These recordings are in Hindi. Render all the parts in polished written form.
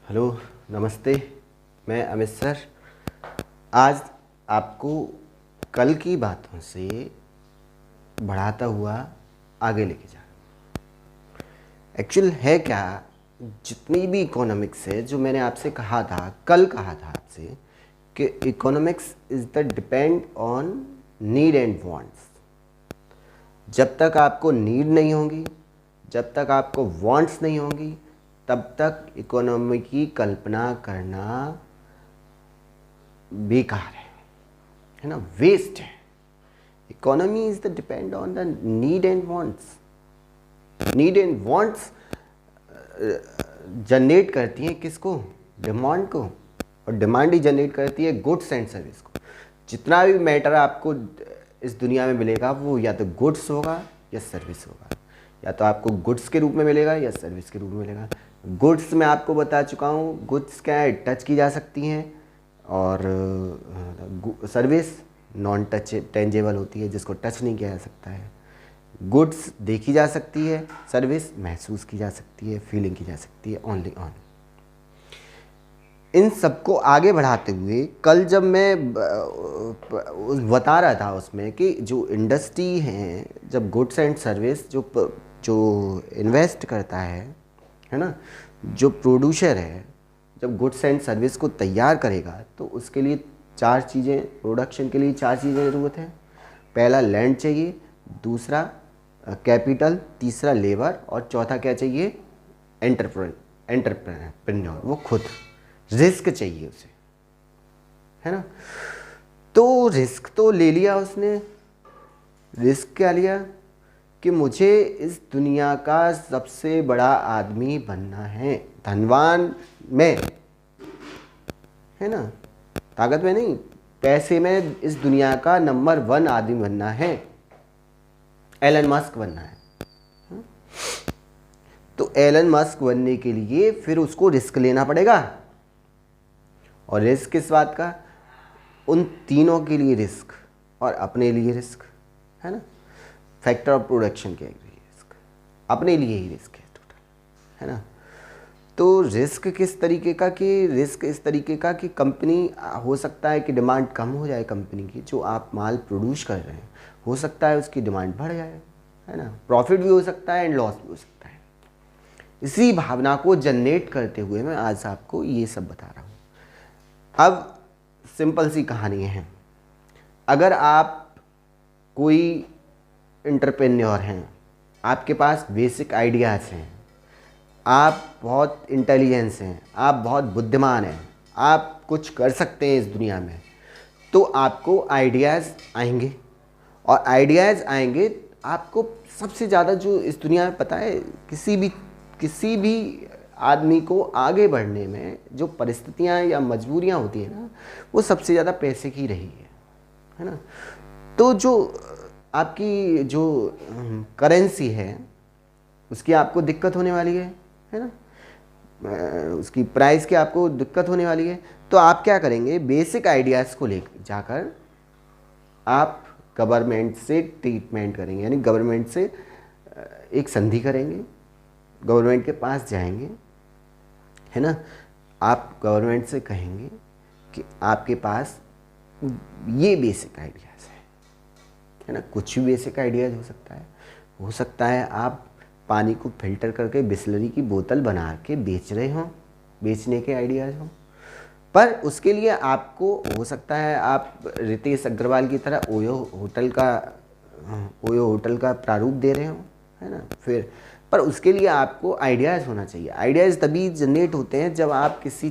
हेलो, नमस्ते। मैं अमित सर आज आपको कल की बातों से बढ़ाता हुआ आगे लेके जा रहा हूँ। एक्चुअल है क्या, जितनी भी इकोनॉमिक्स है, जो मैंने आपसे कहा था, कल कहा था आपसे कि economics is the depend on need and wants. जब तक आपको नीड नहीं होगी, जब तक आपको वांट्स नहीं होंगी, तब तक इकोनॉमी की कल्पना करना बेकार है ना, वेस्ट है। Economy is the depend on the need and wants. Need and wants generate करती हैं किसको? डिमांड को। और डिमांड ही जनरेट करती है गुड्स एंड सर्विस को। जितना भी मैटर आपको इस दुनिया में मिलेगा वो या तो गुड्स होगा या सर्विस होगा। या तो आपको गुड्स के रूप में मिलेगा या सर्विस के रूप में मिलेगा। गुड्स मैं आपको बता चुका हूँ, गुड्स क्या है, टच की जा सकती हैं, और सर्विस नॉन टच टेंजेबल होती है, जिसको टच नहीं किया जा सकता है। गुड्स देखी जा सकती है, सर्विस महसूस की जा सकती है, फीलिंग की जा सकती है, ओनली ऑन। इन सबको आगे बढ़ाते हुए कल जब मैं बता रहा था उसमें कि जो इंडस्ट्री है, जब गुड्स एंड सर्विस जो इन्वेस्ट करता है ना, जो प्रोड्यूसर है, जब गुड्स एंड सर्विस को तैयार करेगा तो उसके लिए चार चीज़ें, प्रोडक्शन के लिए चार चीज़ें ज़रूरत है। पहला लैंड चाहिए, दूसरा कैपिटल, तीसरा लेबर, और चौथा क्या चाहिए? एंटरप्रेन्योर, वो खुद। रिस्क चाहिए उसे, है ना। तो रिस्क तो ले लिया उसने। रिस्क क्या लिया कि मुझे इस दुनिया का सबसे बड़ा आदमी बनना है, धनवान में, है ना, ताकत में नहीं, पैसे में इस दुनिया का नंबर 1 आदमी बनना है, एलन मस्क बनना है। तो एलन मस्क बनने के लिए फिर उसको रिस्क लेना पड़ेगा। और रिस्क किस बात का? उन तीनों के लिए रिस्क, और अपने लिए रिस्क, है ना। फैक्टर ऑफ प्रोडक्शन के लिए रिस्क, अपने लिए ही रिस्क है टोटल, है ना। तो रिस्क किस तरीके का? कि रिस्क इस तरीके का कि कंपनी, हो सकता है कि डिमांड कम हो जाए कंपनी की, जो आप माल प्रोड्यूस कर रहे हैं, हो सकता है उसकी डिमांड बढ़ जाए, है ना। प्रॉफिट भी हो सकता है एंड लॉस भी हो सकता है। इसी भावना को जनरेट करते हुए मैं आज आपको ये सब बता रहा हूँ। अब सिंपल सी कहानी है। अगर आप कोई एंटरप्रेन्योर हैं, आपके पास बेसिक आइडियाज़ हैं, आप बहुत इंटेलिजेंस हैं, आप बहुत बुद्धिमान हैं, आप कुछ कर सकते हैं इस दुनिया में, तो आपको आइडियाज़ आएंगे। और आइडियाज़ आएंगे आपको। सबसे ज़्यादा जो इस दुनिया में पता है, किसी भी आदमी को आगे बढ़ने में जो परिस्थितियाँ या मजबूरियाँ होती हैं ना, वो सबसे ज़्यादा पैसे की रही है ना। तो जो आपकी जो करेंसी है, उसकी आपको दिक्कत होने वाली है ना, उसकी प्राइस की आपको दिक्कत होने वाली है। तो आप क्या करेंगे? बेसिक आइडियाज़ को ले जाकर आप गवर्नमेंट से ट्रीटमेंट करेंगे, यानी गवर्नमेंट से एक संधि करेंगे, गवर्नमेंट के पास जाएंगे, है ना। आप गवर्नमेंट से कहेंगे कि आपके पास ये बेसिक आइडियाज़ है ना। कुछ भी बेसिक आइडियाज़ हो सकता है आप पानी को फिल्टर करके बिस्लरी की बोतल बना के बेच रहे हों, बेचने के आइडियाज़ हों। पर उसके लिए आपको, हो सकता है आप रितेश अग्रवाल की तरह ओयो होटल का प्रारूप दे रहे हो, है ना। फिर पर उसके लिए आपको आइडियाज़ होना चाहिए। आइडियाज़ तभी जनरेट होते हैं जब आप किसी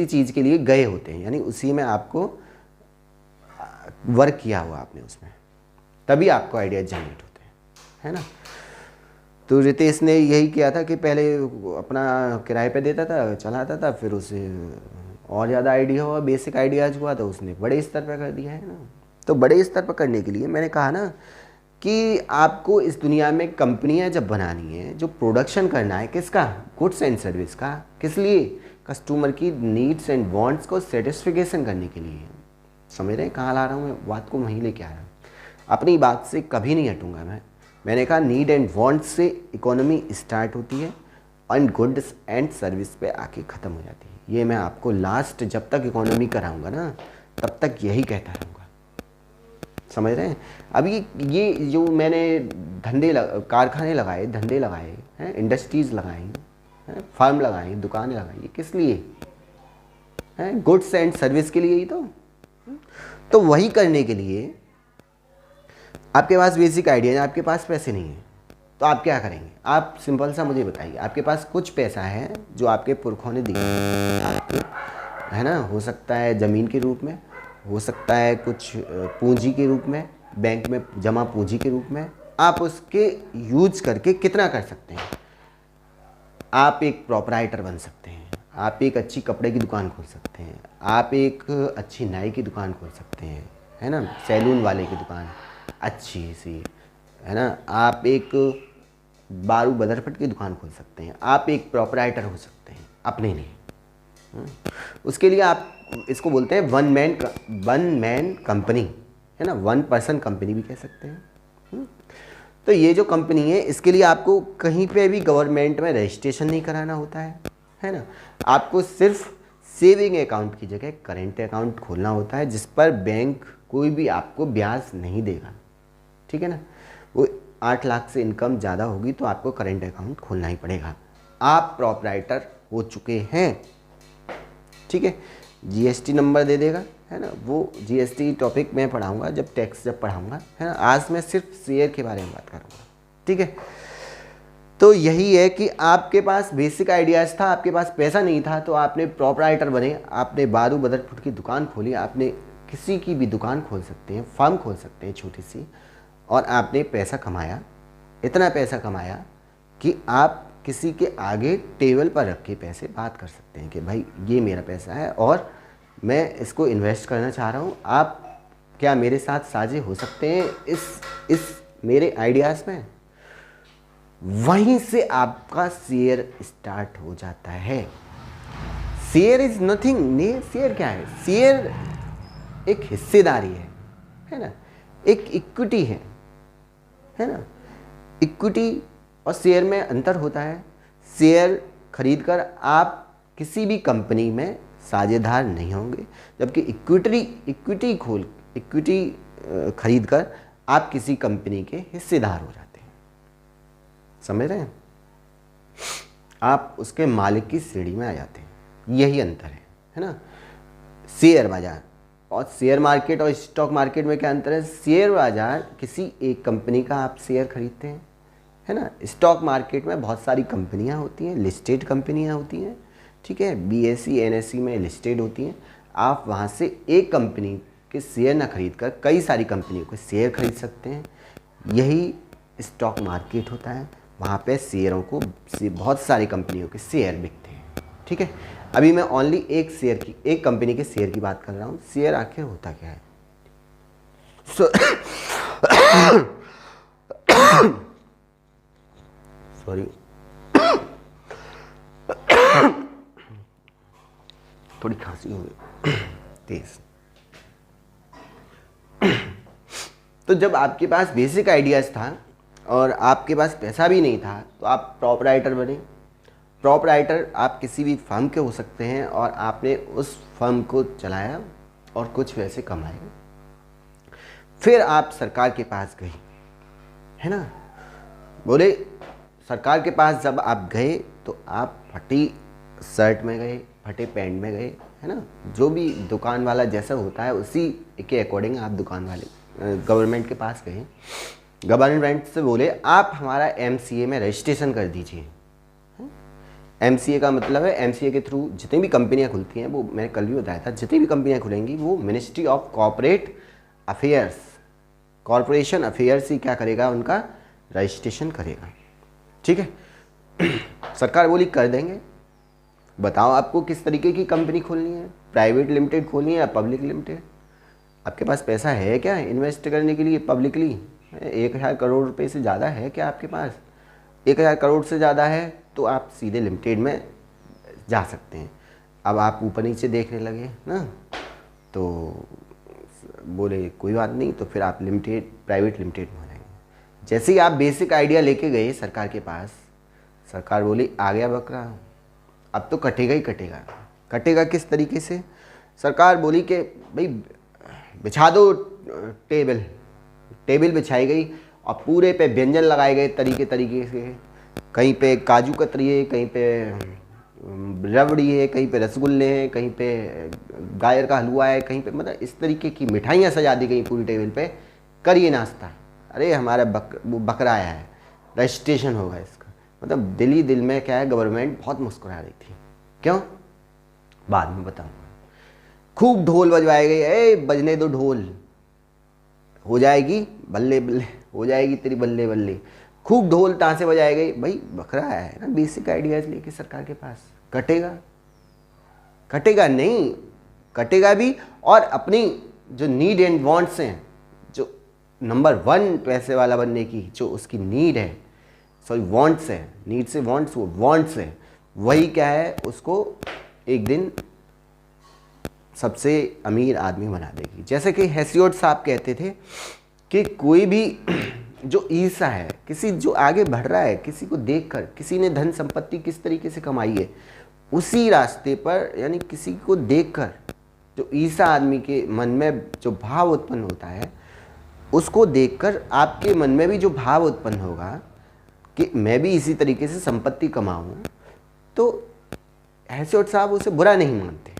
चीज़ के लिए गए होते हैं, यानी उसी में आपको वर्क किया हुआ आपने उसमें, तभी आपको आइडियाज़ जनरेट होते हैं, है ना। तो रितेश ने यही किया था कि पहले अपना किराए पे देता था, चलाता था, फिर उसे और ज़्यादा आइडिया हुआ, बेसिक आइडियाज़ हुआ, तो उसने बड़े स्तर पर कर दिया, है ना। तो बड़े स्तर पर करने के लिए मैंने कहा ना कि आपको इस दुनिया में कंपनियां जब बनानी है, जो प्रोडक्शन करना है, किसका? गुड्स एंड सर्विस का। किस लिए? कस्टमर की नीड्स एंड वांट्स को सेटिस्फिकेशन करने के लिए। समझ रहे हैं कहाँ ला रहा हूँ मैं बात को? वहीं लेके आ रहा हूँ। अपनी बात से कभी नहीं हटूंगा मैंने कहा need and want say economy start होती है। एंड गुड्स एंड सर्विस पे आके ख़त्म हो जाती है। ये मैं आपको लास्ट जब तक इकोनॉमी कराऊंगा ना तब तक यही कहता रहूँगा, समझ रहे हैं। अभी ये जो मैंने कारखाने लगाए, धंधे लगाए हैं, इंडस्ट्रीज़ लगाई हैं, फार्म लगाई, दुकानें लगाई, किस लिए हैं? गुड्स एंड सर्विस के लिए ही तो वही करने के लिए आपके पास बेसिक आइडिया है, आपके पास पैसे नहीं है तो आप क्या करेंगे? आप सिंपल सा मुझे बताइए, आपके पास कुछ पैसा है जो आपके पुरखों ने दिया आपके, है ना, हो सकता है ज़मीन के रूप में, हो सकता है कुछ पूंजी के रूप में, बैंक में जमा पूंजी के रूप में, आप उसके यूज करके कितना कर सकते हैं? आप एक प्रोपराइटर बन सकते हैं, आप एक अच्छी कपड़े की दुकान खोल सकते हैं, आप एक अच्छी नाई की दुकान खोल सकते हैं, है ना, सैलून वाले की दुकान अच्छी सी, है ना, आप एक बारू बदरफट की दुकान खोल सकते हैं, आप एक प्रोपराइटर हो सकते हैं अपने लिए। उसके लिए आप इसको बोलते हैं वन मैन कंपनी, है ना, वन पर्सन कंपनी भी कह सकते हैं। तो ये जो कंपनी है इसके लिए आपको कहीं पे भी गवर्नमेंट में रजिस्ट्रेशन नहीं कराना होता है ना, आपको सिर्फ सेविंग अकाउंट की जगह करेंट अकाउंट खोलना होता है जिस पर बैंक कोई भी आपको ब्याज नहीं देगा, ठीक है ना। वो 8 लाख से इनकम ज़्यादा होगी तो आपको करेंट अकाउंट खोलना ही पड़ेगा। आप प्रोपराइटर हो चुके हैं, ठीक है। जीएसटी नंबर दे देगा, है ना, वो जीएसटी टॉपिक मैं पढ़ाऊंगा जब टैक्स पढ़ाऊंगा, है ना। आज मैं सिर्फ शेयर के बारे में बात करूंगा, ठीक है। तो यही है कि आपके पास बेसिक आइडियाज़ था, आपके पास पैसा नहीं था तो आपने प्रोपराइटर बने, आपने बारू बदरपुर की दुकान खोली, आपने किसी की भी दुकान खोल सकते हैं, फार्म खोल सकते हैं छोटी सी, और आपने पैसा कमाया, इतना पैसा कमाया कि आप किसी के आगे टेबल पर रख के पैसे बात कर सकते हैं कि भाई ये मेरा पैसा है और मैं इसको इन्वेस्ट करना चाह रहा हूँ, आप क्या मेरे साथ साझे हो सकते हैं इस मेरे आइडियाज़ में। वहीं से आपका शेयर स्टार्ट हो जाता है। शेयर इज नथिंग, नहीं, शेयर क्या है? शेयर एक हिस्सेदारी है ना, एक इक्विटी है ना। इक्विटी और शेयर में अंतर होता है। शेयर खरीदकर आप किसी भी कंपनी में साझेदार नहीं होंगे, जबकि इक्विटी खरीदकर आप किसी कंपनी के हिस्सेदार हो जाते हैं, समझ रहे हैं, आप उसके मालिक की श्रेणी में आ जाते हैं। यही अंतर है ना। शेयर बाजार और शेयर मार्केट और स्टॉक मार्केट में क्या अंतर है? शेयर बाजार किसी एक कंपनी का आप शेयर खरीदते हैं, है ना। स्टॉक मार्केट में बहुत सारी कंपनियां होती हैं, लिस्टेड कंपनियां होती हैं, ठीक है, बीएसई एनएसई में लिस्टेड होती हैं। आप वहां से एक कंपनी के शेयर ना खरीद कर कई सारी कंपनियों के शेयर खरीद सकते हैं। यही स्टॉक मार्केट होता है, वहाँ पे शेयरों को बहुत सारी कंपनियों के शेयर बिकते हैं, ठीक है। अभी मैं ओनली एक कंपनी के शेयर की बात कर रहा हूँ। शेयर आखिर होता क्या है? सॉरी, थोड़ी खांसी हो गई तेज। तो जब आपके पास बेसिक आइडियाज़ था और आपके पास पैसा भी नहीं था तो आप प्रोपराइटर बने। प्रोपराइटर आप किसी भी फर्म के हो सकते हैं और आपने उस फर्म को चलाया और कुछ पैसे कमाए। फिर आप सरकार के पास गए, है ना। बोले सरकार के पास जब आप गए तो आप फटी शर्ट में गए, फटे पैंट में गए, है ना। जो भी दुकान वाला जैसा होता है उसी के अकॉर्डिंग आप दुकान वाले गवर्नमेंट के पास गए। गवर्नमेंट से बोले आप हमारा एमसीए में रजिस्ट्रेशन कर दीजिए। एमसीए का मतलब है एमसीए के थ्रू जितनी भी कंपनियां खुलती हैं, वो मैंने कल भी बताया था, जितनी भी कंपनियां खुलेंगी वो ministry of corporate affairs, corporation affairs ही क्या करेगा, उनका रजिस्ट्रेशन करेगा, ठीक है। सरकार बोली कर देंगे। बताओ आपको किस तरीके की कंपनी खोलनी है, प्राइवेट लिमिटेड खोलनी है या पब्लिक लिमिटेड? आपके पास पैसा है क्या इन्वेस्ट करने के लिए पब्लिकली? 1000 करोड़ रुपए से ज़्यादा है क्या आपके पास? 1000 करोड़ से ज़्यादा है तो आप सीधे लिमिटेड में जा सकते हैं। अब आप ऊपर नीचे देखने लगे ना, तो बोले कोई बात नहीं, तो फिर आप प्राइवेट लिमिटेड में हो जाएंगे। जैसे ही आप बेसिक आइडिया लेके गए सरकार के पास, सरकार बोली आ गया बकरा, अब तो कटेगा ही कटेगा। कटेगा किस तरीके से? सरकार बोली कि भाई बिछा दो टेबल। टेबल बिछाई गई और पूरे पे व्यंजन लगाए गए तरीके तरीके से। कहीं पे काजू कतरी है, कहीं पे रबड़ी है, कहीं पे रसगुल्ले हैं, कहीं पे गाजर का हलवा है, कहीं पे मतलब इस तरीके की मिठाइयाँ सजा दी गई पूरी टेबल पे। करिए नाश्ता। अरे हमारा बकरा आया है, रजिस्ट्रेशन होगा इसका। मतलब दिल ही दिल में क्या है, गवर्नमेंट बहुत मुस्कुरा रही थी। क्यों? बाद में बताऊंगा। खूब ढोल बजवाए गए, ए बजने दो ढोल, हो जाएगी बल्ले बल्ले, हो जाएगी तेरी बल्ले बल्ले। खूब ढोल ताशे बजाए गए। भाई बकरा आया है ना, बेसिक आइडियाज लेके सरकार के पास। कटेगा? कटेगा नहीं, कटेगा भी। और अपनी जो नीड एंड वांट्स हैं, जो नंबर 1 पैसे वाला बनने की जो उसकी नीड है, सॉरी वांट्स है, नीड से वांट्स, वो वांट्स है, वही क्या है, उसको एक दिन सबसे अमीर आदमी बना देगी। जैसे कि हेसियोड साहब कहते थे कि कोई भी जो ईर्ष्या है, किसी जो आगे बढ़ रहा है, किसी को देखकर, किसी ने धन संपत्ति किस तरीके से कमाई है, उसी रास्ते पर, यानी किसी को देखकर जो ईर्ष्या आदमी के मन में जो भाव उत्पन्न होता है, उसको देखकर आपके मन में भी जो भाव उत्पन्न होगा कि मैं भी इसी तरीके से संपत्ति कमाऊं, तो हेसियोड साहब उसे बुरा नहीं मानते,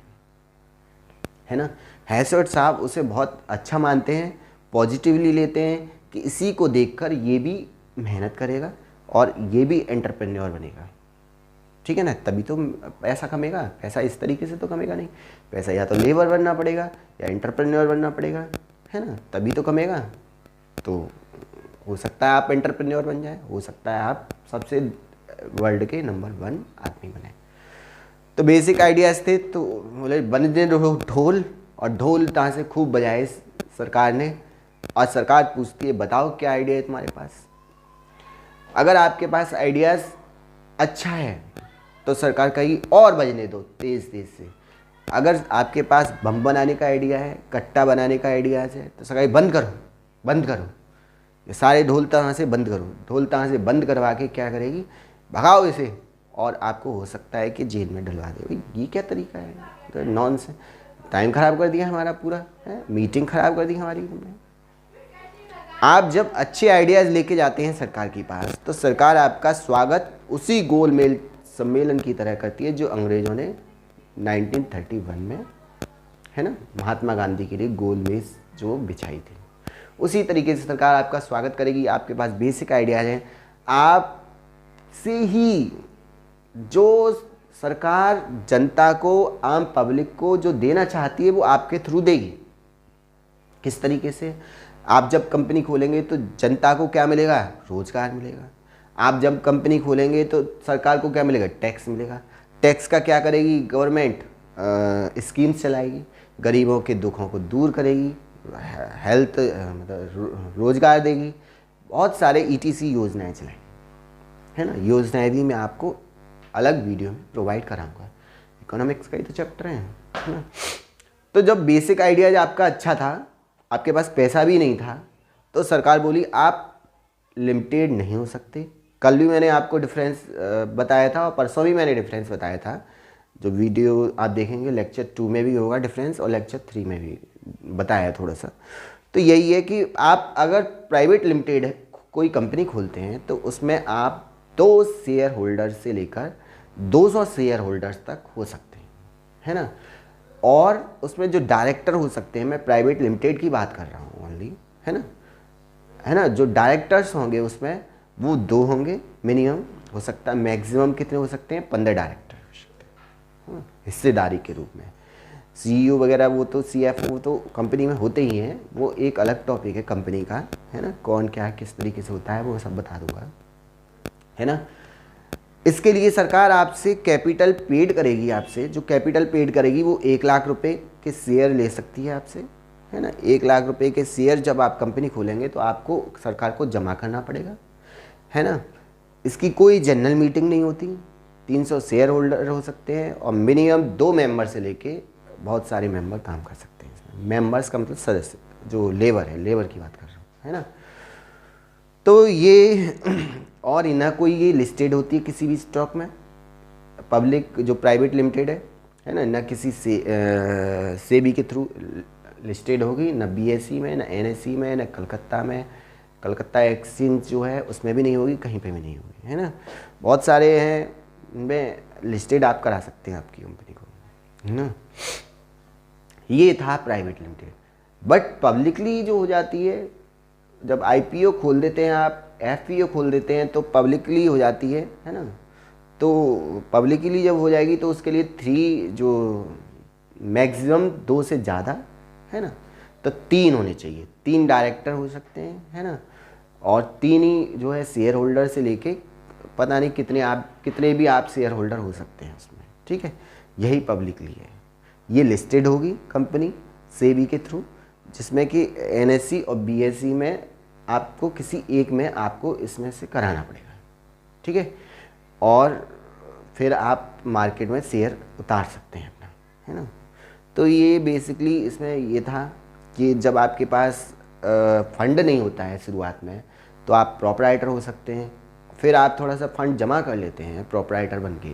है ना। हेसियोड साहब उसे बहुत अच्छा मानते हैं, पॉजिटिवली लेते हैं कि इसी को देखकर ये भी मेहनत करेगा और ये भी एंटरप्रेन्योर बनेगा। ठीक है ना, तभी तो पैसा कमेगा। पैसा इस तरीके से तो कमेगा नहीं। पैसा या तो लेबर बनना पड़ेगा या एंटरप्रेन्योर बनना पड़ेगा, है ना, तभी तो कमेगा। तो हो सकता है आप एंटरप्रेन्योर बन जाए, हो सकता है आप सबसे वर्ल्ड के नंबर 1 आदमी बने। तो बेसिक आइडियाज़ थे। तो बोले बने ढोल, और ढोल तहाँ से खूब बजाए सरकार ने। और सरकार पूछती है बताओ क्या आइडिया है तुम्हारे पास। अगर आपके पास आइडियाज़ अच्छा है तो सरकार कही और बजने दो तेज़ तेज़ से। अगर आपके पास बम बनाने का आइडिया है, कट्टा बनाने का आइडियाज़ है, तो सरकार बंद करो, बंद करो, ये सारे ढोल तहाँ से बंद करो। ढोल तहाँ से बंद करवा के क्या करेगी, भगाओ इसे, और आपको हो सकता है कि जेल में डलवा दे। भाई ये क्या तरीका है, तो नॉनसेंस। टाइम ख़राब कर दिया हमारा पूरा, है मीटिंग ख़राब कर दी हमारी तुमने। आप जब अच्छे आइडियाज़ लेके जाते हैं सरकार के पास, तो सरकार आपका स्वागत उसी गोलमेज सम्मेलन की तरह करती है जो अंग्रेज़ों ने 1931 में, है ना, महात्मा गांधी के लिए गोलमेज जो बिछाई थी, उसी तरीके से सरकार आपका स्वागत करेगी। आपके पास बेसिक आइडियाज़ हैं, आप से ही जो सरकार जनता को, आम पब्लिक को जो देना चाहती है वो आपके थ्रू देगी। किस तरीके से? आप जब कंपनी खोलेंगे तो जनता को क्या मिलेगा, रोजगार मिलेगा। आप जब कंपनी खोलेंगे तो सरकार को क्या मिलेगा, टैक्स मिलेगा। टैक्स का क्या करेगी गवर्नमेंट, स्कीम्स चलाएगी, गरीबों के दुखों को दूर करेगी, हेल्थ मतलब रोजगार देगी, बहुत सारे ETC योजनाएं चलाएगी, है ना। योजनाएं भी मैं आपको अलग वीडियो में प्रोवाइड कराऊंगा, इकोनॉमिक्स का ही तो चैप्टर है ना। तो जब बेसिक आइडियाज आपका अच्छा था, आपके पास पैसा भी नहीं था, तो सरकार बोली आप लिमिटेड नहीं हो सकते। कल भी मैंने आपको डिफरेंस बताया था और परसों भी मैंने डिफरेंस बताया था। जो वीडियो आप देखेंगे लेक्चर 2 में भी होगा डिफरेंस, और लेक्चर 3 में भी बताया थोड़ा सा। तो यही है कि आप अगर प्राइवेट लिमिटेड कोई कंपनी खोलते हैं तो उसमें आप 2 शेयर होल्डर से लेकर 200 शेयर होल्डर्स तक हो सकते हैं, है ना। और उसमें जो डायरेक्टर हो सकते हैं, मैं प्राइवेट लिमिटेड की बात कर रहा हूँ ओनली, है ना, जो डायरेक्टर्स होंगे उसमें वो 2 होंगे मिनिमम, हो सकता है मैक्सिमम कितने हो सकते हैं, 15 डायरेक्टर हो सकते हैं हिस्सेदारी के रूप में। CEO वगैरह वो तो CFO तो कंपनी में होते ही हैं, वो एक अलग टॉपिक है कंपनी का, है ना, कौन क्या किस तरीके से होता है वो सब बता दूंगा, है ना। इसके लिए सरकार आपसे कैपिटल पेड करेगी। आपसे जो कैपिटल पेड करेगी वो 1 लाख रुपए के शेयर ले सकती है आपसे, है ना। 1 लाख रुपए के शेयर जब आप कंपनी खोलेंगे तो आपको सरकार को जमा करना पड़ेगा, है ना। इसकी कोई जनरल मीटिंग नहीं होती, 300 शेयर होल्डर हो सकते हैं और मिनिमम 2 मेंबर से लेके बहुत सारे मेंबर काम कर सकते हैं इसमें। मेंबर्स का मतलब सदस्य, जो लेबर है, लेबर की बात कर रहा हूँ, है ना। तो ये और ना कोई ये लिस्टेड होती है किसी भी स्टॉक में, पब्लिक जो प्राइवेट लिमिटेड है ना किसी से सेबी के थ्रू लिस्टेड होगी, ना बीएसई में, ना एनएसई में, ना कलकत्ता एक्सचेंज जो है उसमें भी नहीं होगी, कहीं पे भी नहीं होगी, है ना। बहुत सारे हैं उनमें लिस्टेड आप करा सकते हैं आपकी कंपनी को, है ना। ये था प्राइवेट लिमिटेड। बट पब्लिकली जो हो जाती है, जब आईपीओ खोल देते हैं आप, एफपीओ खोल देते हैं, तो पब्लिकली हो जाती है ना। तो पब्लिकली जब हो जाएगी तो उसके लिए 3 जो मैक्सिमम 2 से ज़्यादा, है ना, तो 3 होने चाहिए, 3 डायरेक्टर हो सकते हैं, है ना, और 3 ही जो है शेयर होल्डर से लेके पता नहीं कितने भी आप शेयर होल्डर हो सकते हैं उसमें, ठीक है। यही पब्लिकली है। ये लिस्टेड होगी कंपनी सेबी के थ्रू, जिसमें कि एनएसई और बीएसई में आपको किसी एक में आपको इसमें से कराना पड़ेगा, ठीक है। और फिर आप मार्केट में शेयर उतार सकते हैं अपना, है ना। तो ये बेसिकली इसमें ये था कि जब आपके पास फंड नहीं होता है शुरुआत में, तो आप प्रोपराइटर हो सकते हैं। फिर आप थोड़ा सा फंड जमा कर लेते हैं प्रोपराइटर बन के,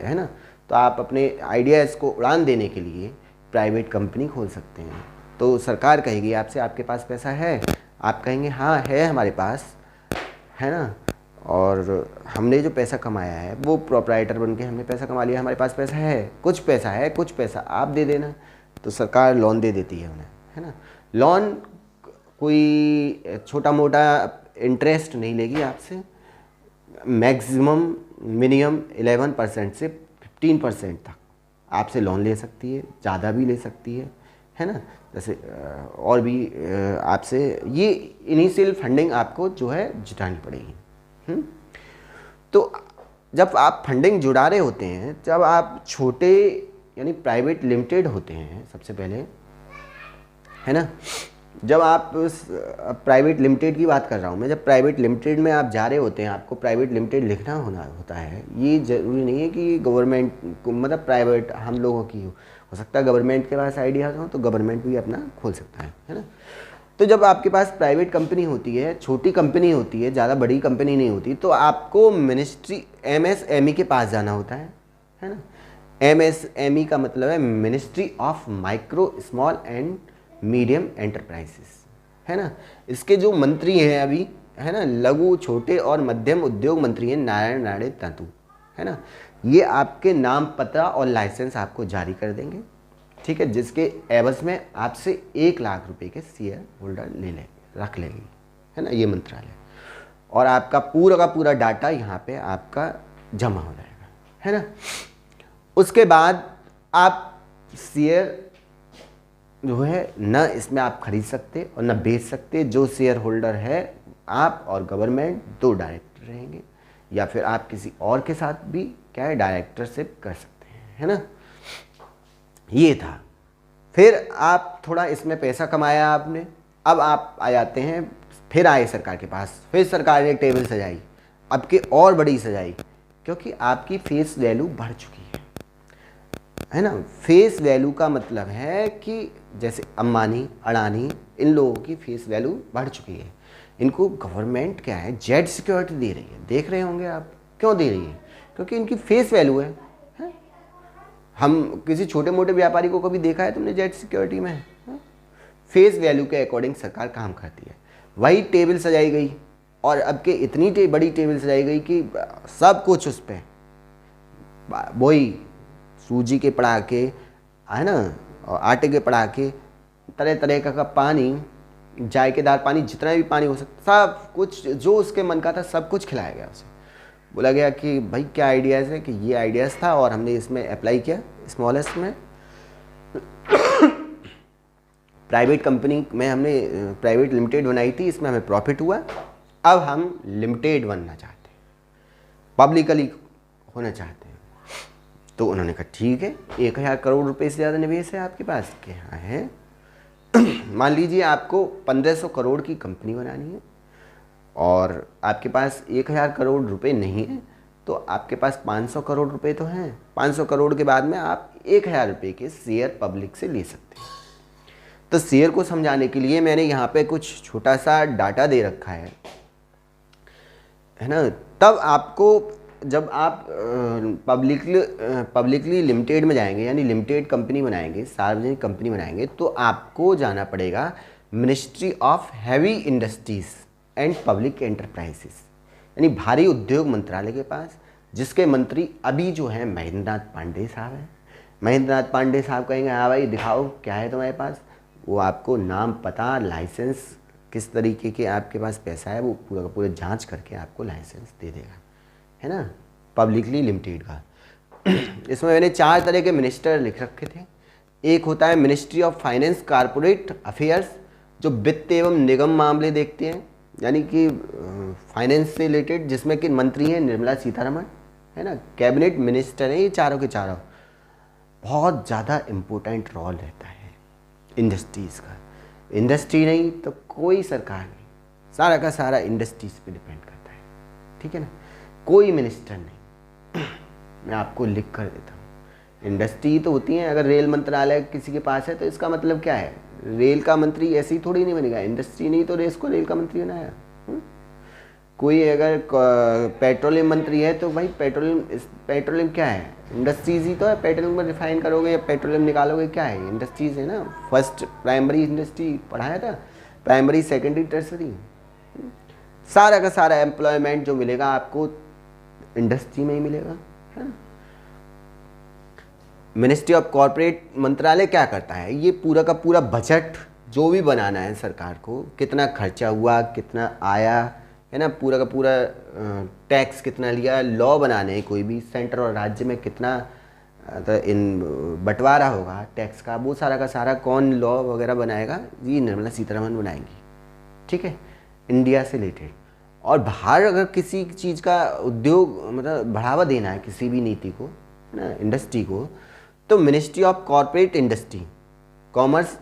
है ना, तो आप अपने आइडियाज़ को उड़ान देने के लिए प्राइवेट कंपनी खोल सकते हैं। तो सरकार कहेगी आपसे, आपके पास पैसा है? आप कहेंगे हाँ है हमारे पास, है ना, और हमने जो पैसा कमाया है वो प्रोपराइटर बन के हमने पैसा कमा लिया, हमारे पास पैसा है, कुछ पैसा आप दे देना। तो सरकार लोन दे देती है उन्हें, है ना। लोन कोई छोटा मोटा इंटरेस्ट नहीं लेगी आपसे, मैक्सिमम मिनिमम 11% से 15% तक आपसे लोन ले सकती है, ज़्यादा भी ले सकती है ना। जैसे और भी आपसे ये इनिशियल फंडिंग आपको जो है जुटानी पड़ेगी। तो जब आप फंडिंग जुड़ा रहे होते हैं, जब आप छोटे यानी प्राइवेट लिमिटेड होते हैं सबसे पहले, है ना, जब आप प्राइवेट लिमिटेड की बात कर रहा हूँ मैं, जब प्राइवेट लिमिटेड में आप जा रहे होते हैं, आपको प्राइवेट लिमिटेड लिखना होता है। ये ज़रूरी नहीं है कि गवर्नमेंट को, मतलब प्राइवेट हम लोगों की हो सकता है गवर्नमेंट के पास आइडियाज़ हो तो गवर्नमेंट भी अपना खोल सकता है ना। तो जब आपके पास प्राइवेट कंपनी होती है, छोटी कंपनी होती है, ज़्यादा बड़ी कंपनी नहीं होती, तो आपको मिनिस्ट्री MSME के पास जाना होता है ना। MSME का मतलब है ministry of micro small and medium enterprises, है ना। इसके जो मंत्री हैं अभी, है ना, लघु छोटे और मध्यम उद्योग मंत्री हैं नारायण राणे तातू, है ना। ये आपके नाम पता और लाइसेंस आपको जारी कर देंगे, ठीक है, जिसके एवज में आपसे 1 लाख रुपए के शेयर होल्डर रख लेंगे, है ना, ये मंत्रालय। और आपका पूरा का पूरा डाटा यहाँ पे आपका जमा हो जाएगा, है ना। उसके बाद आप शेयर जो है न इसमें आप खरीद सकते और न बेच सकते। जो शेयर होल्डर है, आप और गवर्नमेंट 2 डायरेक्टर रहेंगे, या फिर आप किसी और के साथ भी क्या है डायरेक्टरशिप कर सकते हैं, है ना। ये था। फिर आप थोड़ा इसमें पैसा कमाया आपने, अब आप आ जाते हैं, फिर आए सरकार के पास, फिर सरकार ने टेबल सजाई, अब के और बड़ी सजाई, क्योंकि आपकी फेस वैल्यू बढ़ चुकी है ना। फेस वैल्यू का मतलब है कि जैसे अंबानी, अडानी, इन लोगों की फेस वैल्यू बढ़ चुकी है। इनको गवर्नमेंट क्या है जेड सिक्योरिटी दे रही है, देख रहे होंगे आप। क्यों दे रही है? क्योंकि इनकी फेस वैल्यू है? हम किसी छोटे मोटे व्यापारी को कभी देखा है तुमने जेड सिक्योरिटी में? फेस वैल्यू के अकॉर्डिंग सरकार काम करती है। वही टेबल सजाई गई, और अब के इतनी बड़ी टेबल सजाई गई कि सब कुछ उस पर, वही सूजी के पड़ाके, है ना, और आटे के पड़ाके, तरह तरह का पानी, जायकेदार पानी, जितना भी पानी हो सकता, सब कुछ जो उसके मन का था सब कुछ खिलाया गया उसे। बोला गया कि भाई क्या आइडियाज़ है, कि ये आइडियाज़ था और हमने इसमें अप्लाई किया स्मॉलेस्ट में। प्राइवेट कंपनी में हमने प्राइवेट लिमिटेड बनाई थी, इसमें हमें प्रॉफिट हुआ, अब हम लिमिटेड बनना चाहते हैं, पब्लिकली होना चाहते हैं। तो उन्होंने कहा ठीक है, 1000 करोड़ रुपए से ज़्यादा निवेश है आपके पास? क्या है? मान लीजिए आपको 1500 करोड़ की कंपनी बनानी है और आपके पास 1000 करोड़ रुपए नहीं है, तो आपके पास 500 करोड़ रुपए तो हैं। 500 करोड़ के बाद में आप 1000 रुपये के शेयर पब्लिक से ले सकते हैं। तो शेयर को समझाने के लिए मैंने यहाँ पे कुछ छोटा सा डाटा दे रखा है है ना। तब आपको, जब आप पब्लिकली लिमिटेड में जाएंगे, यानी लिमिटेड कंपनी बनाएंगे, सार्वजनिक कंपनी बनाएंगे, तो आपको जाना पड़ेगा ministry of heavy industries and public enterprises, यानी भारी उद्योग मंत्रालय के पास, जिसके मंत्री अभी जो हैं महेंद्र नाथ पांडे साहब हैं। महेंद्र नाथ पांडे साहब कहेंगे हाँ भाई दिखाओ क्या है तुम्हारे पास, वो आपको नाम, पता, लाइसेंस, किस तरीके के आपके पास पैसा है, वो पूरा का पूरा जांच करके आपको लाइसेंस दे देगा, है ना, पब्लिकली लिमिटेड का। इसमें मैंने 4 तरह के मिनिस्टर लिख रखे थे। एक होता है ministry of finance corporate affairs, जो वित्त एवं निगम मामले देखते हैं, यानी कि फाइनेंस से रिलेटेड, जिसमें कि मंत्री हैं निर्मला सीतारमण, है ना, कैबिनेट मिनिस्टर हैं ये चारों के चारों। बहुत ज़्यादा इम्पोर्टेंट रोल रहता है इंडस्ट्रीज़ का। इंडस्ट्री नहीं तो कोई सरकार नहीं, सारा का सारा इंडस्ट्रीज पे डिपेंड करता है, ठीक है ना। कोई मिनिस्टर नहीं, मैं आपको लिख कर देता हूँ। इंडस्ट्री तो होती है, अगर रेल मंत्रालय किसी के पास है तो इसका मतलब क्या है, रेल का मंत्री ऐसे ही थोड़ी नहीं बनेगा। इंडस्ट्री नहीं तो रेस को रेल का मंत्री बनाया। कोई अगर पेट्रोलियम मंत्री है तो भाई पेट्रोलियम क्या है, इंडस्ट्रीज ही तो है। पेट्रोलियम में रिफाइन करोगे या पेट्रोलियम निकालोगे, क्या है, इंडस्ट्रीज है ना। फर्स्ट प्राइमरी इंडस्ट्री पढ़ाया था, प्राइमरी सेकेंडरी टर्सरी, सारा का सारा एम्प्लॉयमेंट जो मिलेगा आपको इंडस्ट्री में ही मिलेगा, है ना। मिनिस्ट्री ऑफ कॉर्पोरेट मंत्रालय क्या करता है, ये पूरा का पूरा बजट जो भी बनाना है सरकार को, कितना खर्चा हुआ, कितना आया, है ना, पूरा का पूरा टैक्स कितना लिया, लॉ बनाने हैं, कोई भी सेंटर और राज्य में कितना इन बंटवारा होगा टैक्स का, वो सारा का सारा कौन लॉ वगैरह बनाएगा, ये निर्मला सीतारमण बनाएंगी, ठीक है, इंडिया से रिलेटेड। और बाहर अगर किसी चीज़ का उद्योग मतलब बढ़ावा देना है किसी भी नीति को, है ना, इंडस्ट्री को, तो ministry of corporate industry, commerce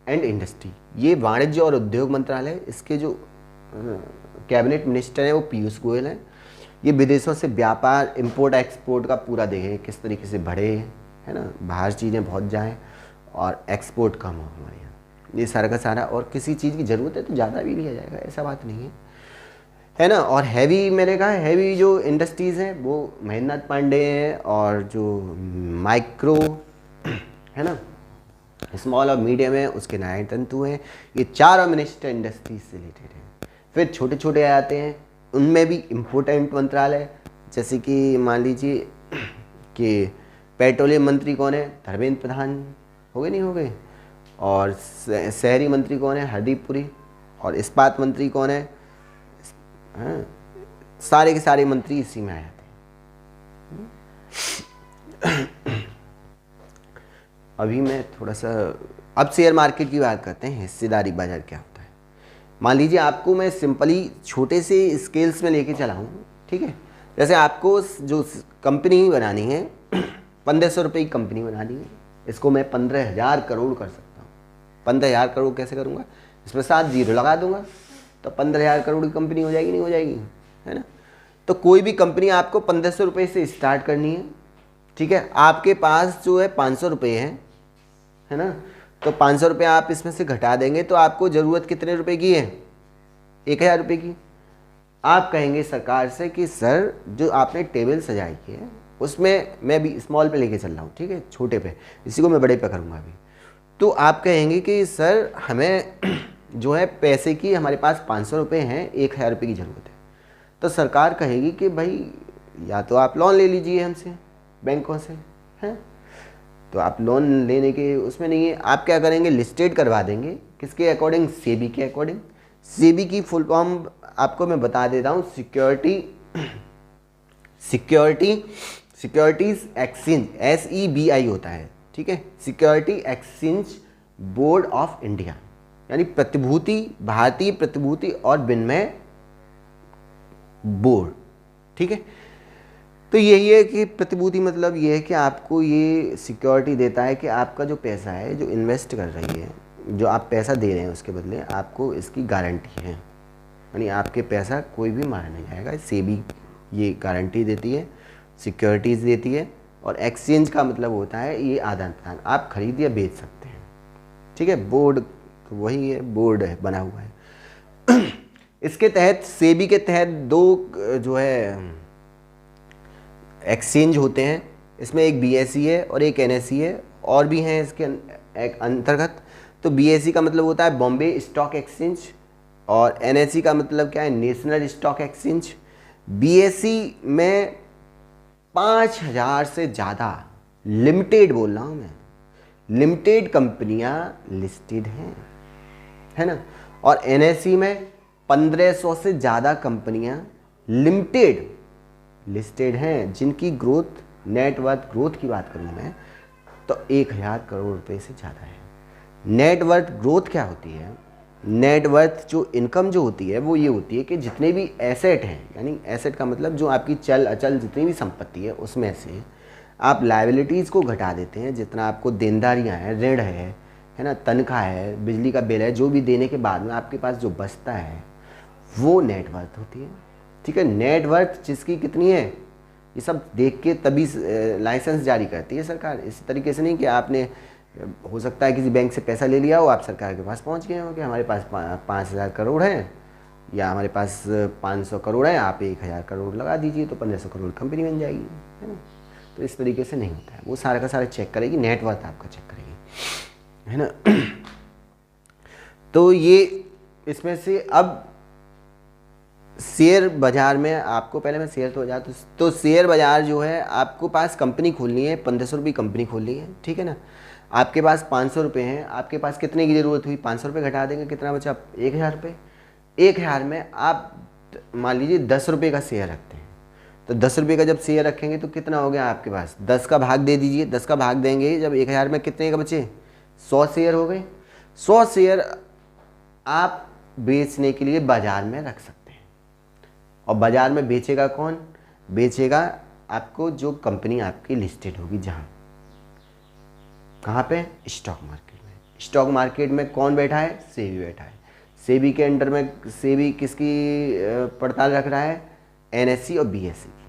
and industry, ये वाणिज्य और उद्योग मंत्रालय, इसके जो कैबिनेट मिनिस्टर हैं वो पीयूष गोयल हैं। ये विदेशों से व्यापार, इंपोर्ट एक्सपोर्ट का पूरा देखें किस तरीके से बढ़े, है ना, बाहर चीज़ें बहुत जाएं और एक्सपोर्ट कम हो हमारे यहाँ, ये सारा का सारा। और किसी चीज़ की ज़रूरत है तो ज़्यादा भी लिया जाएगा, ऐसा बात नहीं है ना। और हैवी, मैंने कहा हैवी जो इंडस्ट्रीज़ हैं वो महेंद्र नाथ पांडे हैं, और जो माइक्रो है ना, स्मॉल और मीडियम है उसके नारायण तंतु हैं। ये चारों मिनिस्टर इंडस्ट्रीज से रिलेटेड हैं। फिर छोटे छोटे आ जाते हैं, उनमें भी इम्पोर्टेंट मंत्रालय, जैसे कि मान लीजिए कि पेट्रोलियम मंत्री कौन है, धर्मेंद्र प्रधान हो गए, नहीं हो गए। और शहरी मंत्री कौन है, हरदीप पुरी। और इस्पात मंत्री कौन है, हाँ, सारे के सारे मंत्री इसी में आ जाते हैं। अभी मैं थोड़ा सा अब शेयर मार्केट की बात करते हैं, हिस्सेदारी बाजार क्या होता है। मान लीजिए आपको मैं सिंपली छोटे से स्केल्स में लेके चला हूँ, ठीक है। जैसे आपको जो कंपनी बनानी है 1500 रुपये की कंपनी बनानी है, इसको मैं 15,000 करोड़ कर सकता हूँ। 15,000 करोड़ कैसे करूँगा, इसमें 7 जीरो लगा दूंगा तो 15,000 करोड़ की कंपनी हो जाएगी, नहीं हो जाएगी, है ना। तो कोई भी कंपनी आपको 1500 रुपये से स्टार्ट करनी है, ठीक है। आपके पास जो है 500 रुपये है ना, तो 500 रुपये आप इसमें से घटा देंगे तो आपको ज़रूरत कितने रुपए की है, 1000 रुपये की। आप कहेंगे सरकार से कि सर जो आपने टेबल सजाई है उसमें मैं भी स्मॉल पे लेके चल रहा हूँ, ठीक है, छोटे पे, इसी को मैं बड़े पे करूँगा अभी। तो आप कहेंगे कि सर हमें जो है पैसे की, हमारे पास 500 रुपये हैं, 1000 रुपये की ज़रूरत है। तो सरकार कहेगी कि भाई या तो आप लोन ले लीजिए हमसे, बैंकों से, हैं। तो आप लोन लेने के उसमें नहीं है, आप क्या करेंगे, लिस्टेड करवा देंगे, किसके अकॉर्डिंग, सेबी के अकॉर्डिंग। सेबी की फुल फॉर्म आपको मैं बता देता हूँ, सिक्योरिटीज एक्सचेंज, SEBI होता है, ठीक है, security exchange board of India, यानी प्रतिभूति, भारतीय प्रतिभूति और विनिमय बोर्ड, ठीक है। तो यही है कि प्रतिभूति मतलब ये है कि आपको ये सिक्योरिटी देता है कि आपका जो पैसा है, जो इन्वेस्ट कर रही है, जो आप पैसा दे रहे हैं उसके बदले आपको इसकी गारंटी है, यानी आपके पैसा कोई भी मारा नहीं जाएगा। सेबी ये गारंटी देती है, सिक्योरिटीज़ देती है। और एक्सचेंज का मतलब होता है ये आदान प्रदान, आप खरीद या बेच सकते हैं, ठीक है। बोर्ड तो वही है, बोर्ड है बना हुआ है। इसके तहत सेबी के तहत दो जो है एक्सचेंज होते हैं, इसमें एक बीएसई है और एक एनएसई है, और भी हैं इसके अंतर्गत। तो बीएसई का मतलब होता है बॉम्बे स्टॉक एक्सचेंज, और एनएसई का मतलब क्या है, नेशनल स्टॉक एक्सचेंज। बीएसई में 5000 से ज़्यादा, लिमिटेड बोल रहा हूँ मैं, लिमिटेड कंपनियां लिस्टेड हैं, है ना। और एनएसई में 1500 से ज़्यादा कंपनियां लिमिटेड लिस्टेड हैं, जिनकी ग्रोथ, नेटवर्थ ग्रोथ की बात करूँ मैं तो 1000 करोड़ रुपए से ज़्यादा है। नेटवर्थ ग्रोथ क्या होती है, नेटवर्थ जो इनकम जो होती है वो ये होती है कि जितने भी एसेट हैं, यानी एसेट का मतलब जो आपकी चल अचल जितनी भी संपत्ति है उसमें से आप लायबिलिटीज़ को घटा देते हैं, जितना आपको देनदारियां हैं, ऋण है ना, तनख्वाह है, बिजली का बिल है, जो भी देने के बाद में आपके पास जो बचता है वो नेटवर्थ होती है, ठीक है। नेटवर्थ जिसकी कितनी है ये सब देख के तभी लाइसेंस जारी करती है सरकार। इस तरीके से नहीं कि आपने, हो सकता है किसी बैंक से पैसा ले लिया हो, आप सरकार के पास पहुंच गए हो कि हमारे पास 5000 करोड़ हैं या हमारे पास 500 करोड़ है, आप 1000 करोड़ लगा दीजिए तो 1500 करोड़ कंपनी बन जाएगी, है ना। तो इस तरीके से नहीं होता है, वो सारा का सारा चेक करेगी, नेटवर्थ आपका चेक करेगी, है ना। तो ये इसमें से अब शेयर बाजार में आपको, पहले मैं शेयर तो हो जाता, तो शेयर बाजार जो है आपको पास कंपनी खोलनी है, 1500 रुपये कंपनी खोलनी है, ठीक है ना। आपके पास 500 रुपये हैं, आपके पास कितने की ज़रूरत हुई, 500 रुपये घटा देंगे, कितना बचा, 1000 रुपये। 1000 में आप मान लीजिए 10 रुपये का शेयर रखते हैं, तो 10 रुपये का जब शेयर रखेंगे तो कितना हो गया आपके पास, 10 का भाग दे दीजिए, 10 का भाग देंगे जब 1000 में कितने का बचे, 100 शेयर हो गए। 100 शेयर आप बेचने के लिए बाजार में रख सकते हैं, और बाजार में बेचेगा कौन, बेचेगा आपको जो कंपनी आपकी लिस्टेड होगी, जहाँ कहाँ पे, स्टॉक मार्केट में। स्टॉक मार्केट में कौन बैठा है, सेबी बैठा है। सेबी के अंडर में सेबी किसकी पड़ताल रख रहा है, एनएसई और बीएसई की।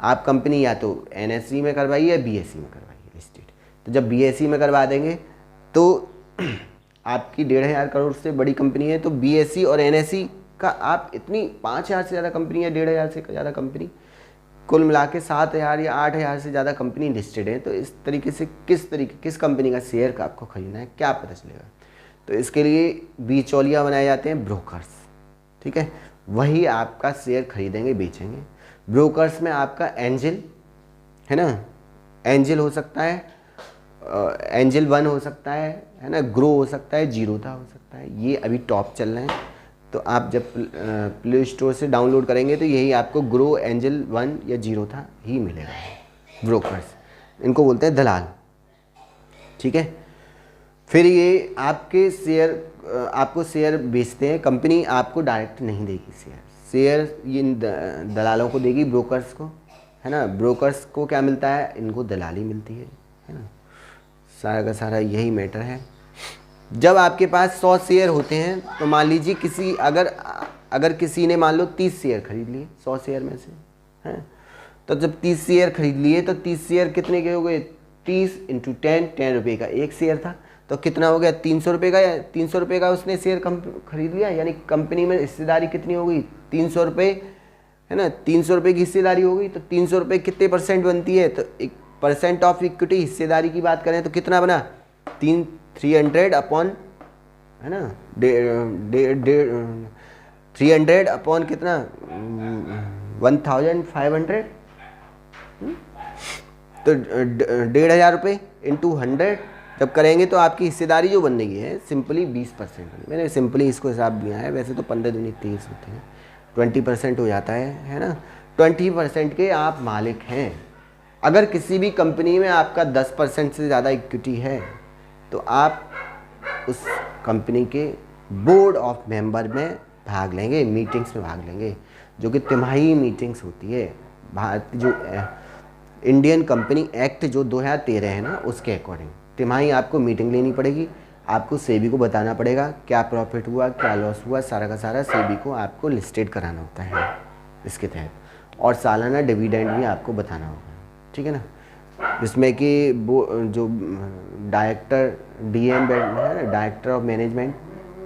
आप कंपनी या तो एनएसई में करवाइए या बीएसई में करवाइए लिस्टेड। तो जब बीएसई में करवा देंगे तो आपकी 1500 करोड़ से बड़ी कंपनी है, तो बीएसई और एनएसई का आप इतनी 5000 से ज़्यादा कंपनी या 1500 से ज़्यादा कंपनी, कुल मिला के 7000 या 8000 से ज़्यादा कंपनी लिस्टेड है। तो इस तरीके से किस कंपनी का शेयर का आपको खरीदना है, क्या पता चलेगा। तो इसके लिए बिचौलिया बनाए जाते हैं, ब्रोकर्स, ठीक है, वही आपका शेयर खरीदेंगे बेचेंगे। ब्रोकर्स में आपका एंजल, है ना, एंजल हो सकता है, एंजल 1 हो सकता है ना, ग्रो हो सकता है, जीरोधा हो सकता है, ये अभी टॉप चल रहे हैं। तो आप जब प्ले स्टोर से डाउनलोड करेंगे तो यही आपको ग्रो, एंजल 1 या जीरोधा ही मिलेगा। ब्रोकर्स इनको बोलते हैं दलाल, ठीक है। फिर ये आपके शेयर, आपको शेयर बेचते हैं, कंपनी आपको डायरेक्ट नहीं देगी शेयर ये दलालों को देगी, ब्रोकर्स को, है ना। ब्रोकर्स को क्या मिलता है, इनको दलाली मिलती है ना। सारा का सारा यही मैटर है। जब आपके पास 100 शेयर होते हैं तो मान लीजिए किसी, अगर किसी ने मान लो 30 शेयर खरीद लिए 100 शेयर में से, हैं, तो जब 30 शेयर खरीद लिए तो 30 शेयर कितने के हो गए, 30 × 10 रुपये का एक शेयर था, तो कितना हो गया, 300 रुपये का। 300 रुपये का उसने शेयर खरीद लिया, यानी कंपनी में हिस्सेदारी कितनी हो गई, 300 रुपये, है ना। 300 रुपये की हिस्सेदारी हो गई, तो 300 रुपये कितने % बनती है, तो 1% ऑफ इक्विटी हिस्सेदारी की बात करें तो कितना बना, 300 अपॉन, है ना, 300 अपॉन कितना, 1500, तो 1500 रुपये इंटू 100 जब करेंगे तो आपकी हिस्सेदारी जो बनने की है सिंपली 20%। मैंने सिंपली इसको हिसाब दिया है, वैसे तो 15 दूनी 30 होते हैं, 20% हो जाता है ना। 20% के आप मालिक हैं। अगर किसी भी कंपनी में आपका 10% से ज़्यादा इक्विटी है तो आप उस कंपनी के बोर्ड ऑफ मेंबर में भाग लेंगे, मीटिंग्स में भाग लेंगे, जो कि तिमाही मीटिंग्स होती है। भारतीय जो इंडियन कंपनी एक्ट जो 2013 है ना, उसके अकॉर्डिंग तिमाही आपको मीटिंग लेनी पड़ेगी। आपको सेबी को बताना पड़ेगा क्या प्रॉफिट हुआ, क्या लॉस हुआ, सारा का सारा सेबी को आपको लिस्टेड कराना होता है इसके तहत। और सालाना डिविडेंड भी आपको बताना होगा, ठीक है ना, जिसमें कि वो जो डायरेक्टर डीएम है ना, director of management,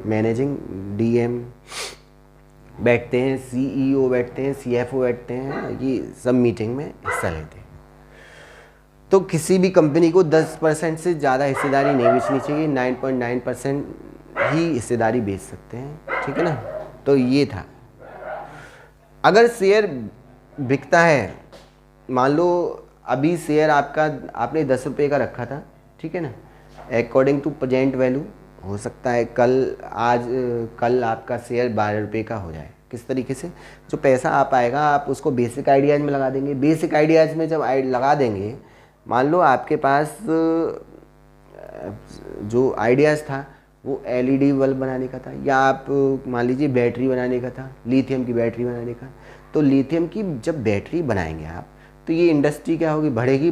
managing DM बैठते हैं, CEO बैठते हैं, CFO बैठते हैं, ये सब मीटिंग में हिस्सा लेते हैं। तो किसी भी कंपनी को 10% से ज़्यादा हिस्सेदारी नहीं बेचनी चाहिए, 9.9% ही हिस्सेदारी बेच सकते हैं, ठीक है ना। तो ये था। अगर शेयर बिकता है, मान लो अभी शेयर आपका आपने 10 रुपये का रखा था, ठीक है ना, अकॉर्डिंग टू प्रेजेंट वैल्यू हो सकता है कल आपका शेयर 12 रुपये का हो जाए। किस तरीके से? जो पैसा आप आएगा आप उसको बेसिक आइडियाज़ में लगा देंगे। बेसिक आइडियाज़ में जब लगा देंगे, मान लो आपके पास जो आइडियाज़ था वो LED बल्ब बनाने का था, या आप मान लीजिए बैटरी बनाने का था, लिथियम की बैटरी बनाने का। तो लिथियम की जब बैटरी बनाएंगे आप, तो ये इंडस्ट्री क्या होगी? बढ़ेगी।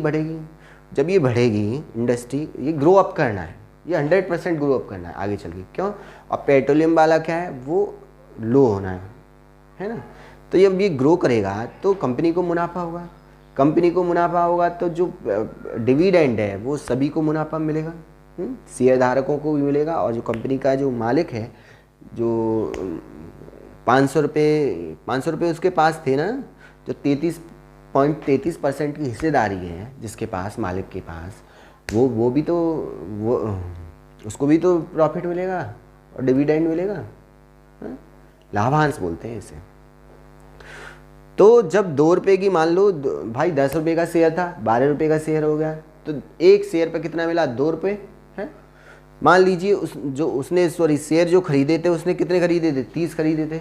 जब ये बढ़ेगी इंडस्ट्री, ये ग्रो अप करना है, ये 100% ग्रो अप करना है आगे चल के। क्यों? और पेट्रोलियम वाला क्या है, वो लो होना है ना। तो जब ये ग्रो करेगा तो कंपनी को मुनाफा होगा, तो जो डिविडेंड है वो सभी को मुनाफा मिलेगा, शेयर धारकों को भी मिलेगा। और जो कंपनी का जो मालिक है, जो 500 रुपये उसके पास थे ना, जो 33.33% की हिस्सेदारी है जिसके पास, मालिक के पास, वो भी तो उसको भी तो प्रॉफिट मिलेगा और डिविडेंड मिलेगा, लाभांश बोलते हैं इसे। तो जब 2 रुपये की, मान लो भाई 10 रुपये का शेयर था, 12 रुपये का शेयर हो गया, तो एक शेयर पे कितना मिला? 2 रुपये है। मान लीजिए शेयर जो खरीदे थे उसने कितने खरीदे थे? 30 खरीदे थे।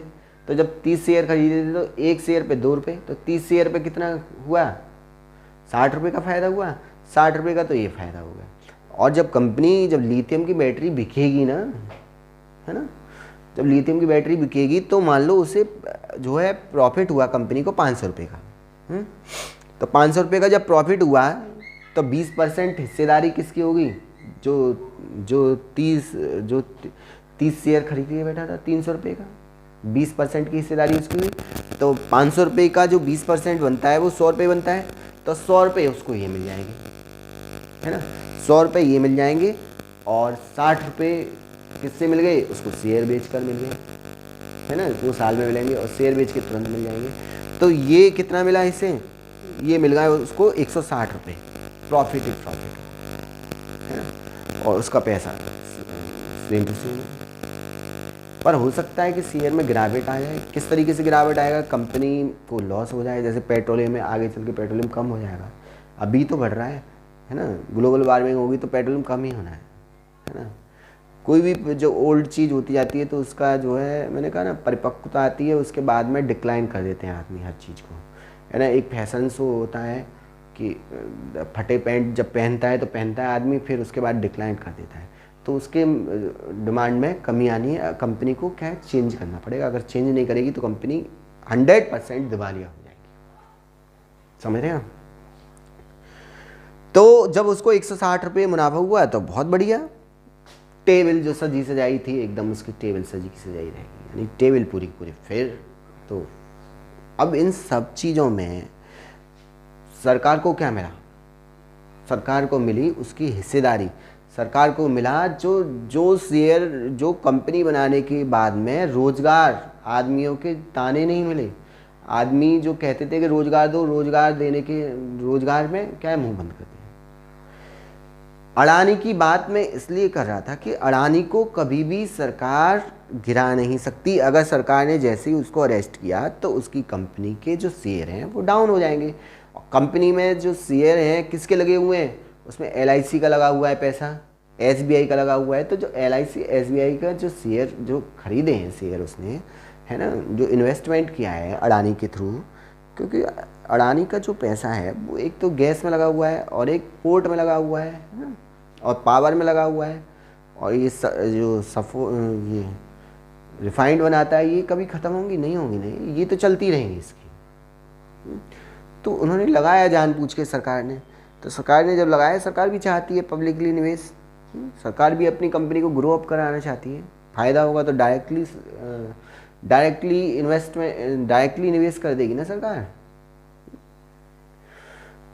तो जब 30 शेयर खरीदे थे तो एक शेयर पे 2 रुपये, तो 30 शेयर पे कितना हुआ? 60 रुपये का फ़ायदा हुआ। 60 रुपये का तो ये फ़ायदा हो गया। और जब लिथियम की बैटरी बिकेगी ना, है ना, जब लिथियम की बैटरी बिकेगी तो मान लो उसे जो है प्रॉफिट हुआ कंपनी को 500 रुपये का। तो 500 रुपये का जब प्रॉफिट हुआ तो 20% हिस्सेदारी किसकी होगी? जो 30 शेयर खरीद के बैठा था 300 रुपये का, 20% की हिस्सेदारी उसकी हुई। तो 500 रुपये का जो 20% बनता है वो 100 रुपये बनता है। तो 100 रुपये उसको ये मिल जाएंगे, है ना, 100 रुपये ये मिल जाएंगे। और 60 रुपये किससे मिल गए? उसको शेयर बेचकर मिल गए, है ना, 2 साल में मिलेंगे और शेयर बेच के तुरंत मिल जाएंगे। तो ये कितना मिला इसे? ये मिल गया उसको 160 रुपये प्रॉफिट है ना, और उसका पैसा सेम टू सेम। पर हो सकता है कि शेयर में गिरावट आ जाए। किस तरीके से गिरावट आएगा? कंपनी को लॉस हो जाए, जैसे पेट्रोलियम में आगे चल के पेट्रोलियम कम हो जाएगा, अभी तो बढ़ रहा है ना, ग्लोबल वार्मिंग होगी तो पेट्रोलियम कम ही होना है ना। कोई भी जो ओल्ड चीज़ होती जाती है तो उसका जो है, मैंने कहा ना, परिपक्वता आती है, उसके बाद में डिक्लाइन कर देते हैं आदमी हर चीज़ को, है ना। एक फैशन शो होता है कि फटे पैंट जब पहनता है तो पहनता है आदमी, फिर उसके बाद डिक्लाइन कर देता है। तो उसके डिमांड में कमी आनी है, कंपनी को क्या है, चेंज करना पड़ेगा। अगर चेंज नहीं करेगी तो कंपनी 100% दिवालिया हो जाएगी। समझ रहे हैं? तो जब उसको 160 रुपये मुनाफा हुआ तो बहुत बढ़िया, टेबल जो सजी सजाई थी एकदम, उसकी टेबल सजी की सजाई रहेगी, यानी टेबल पूरी पूरी। फिर तो अब इन सब चीज़ों में सरकार को क्या मिला? सरकार को मिली उसकी हिस्सेदारी। सरकार को मिला जो शेयर, जो कंपनी बनाने के बाद में रोजगार, आदमियों के ताने नहीं मिले। आदमी जो कहते थे कि रोजगार दो, रोजगार देने के, रोजगार में क्या है, मुंह बंद कर दिया। अडानी की बात मैं इसलिए कर रहा था कि अडानी को कभी भी सरकार गिरा नहीं सकती। अगर सरकार ने जैसे ही उसको अरेस्ट किया तो उसकी कंपनी के जो शेयर हैं वो डाउन हो जाएंगे। और कंपनी में जो शेयर हैं किसके लगे हुए हैं? उसमें LIC का लगा हुआ है पैसा, SBI का लगा हुआ है। तो जो LIC SBI का जो शेयर जो खरीदे हैं शेयर उसने, है ना, जो इन्वेस्टमेंट किया है अडानी के थ्रू, क्योंकि अडानी का जो पैसा है वो एक तो गैस में लगा हुआ है और एक पोर्ट में लगा हुआ है ना, और पावर में लगा हुआ है। और ये ये रिफाइंड बनाता है, ये कभी ख़त्म होंगी? नहीं होंगी, नहीं, ये तो चलती रहेंगी इसकी। तो उन्होंने लगाया जानबूझ के सरकार ने। तो सरकार ने जब लगाया, सरकार भी चाहती है पब्लिकली निवेश, सरकार भी अपनी कंपनी को ग्रो अप कराना चाहती है। फ़ायदा होगा तो डायरेक्टली इन्वेस्टमेंट, डायरेक्टली निवेश कर देगी ना सरकार।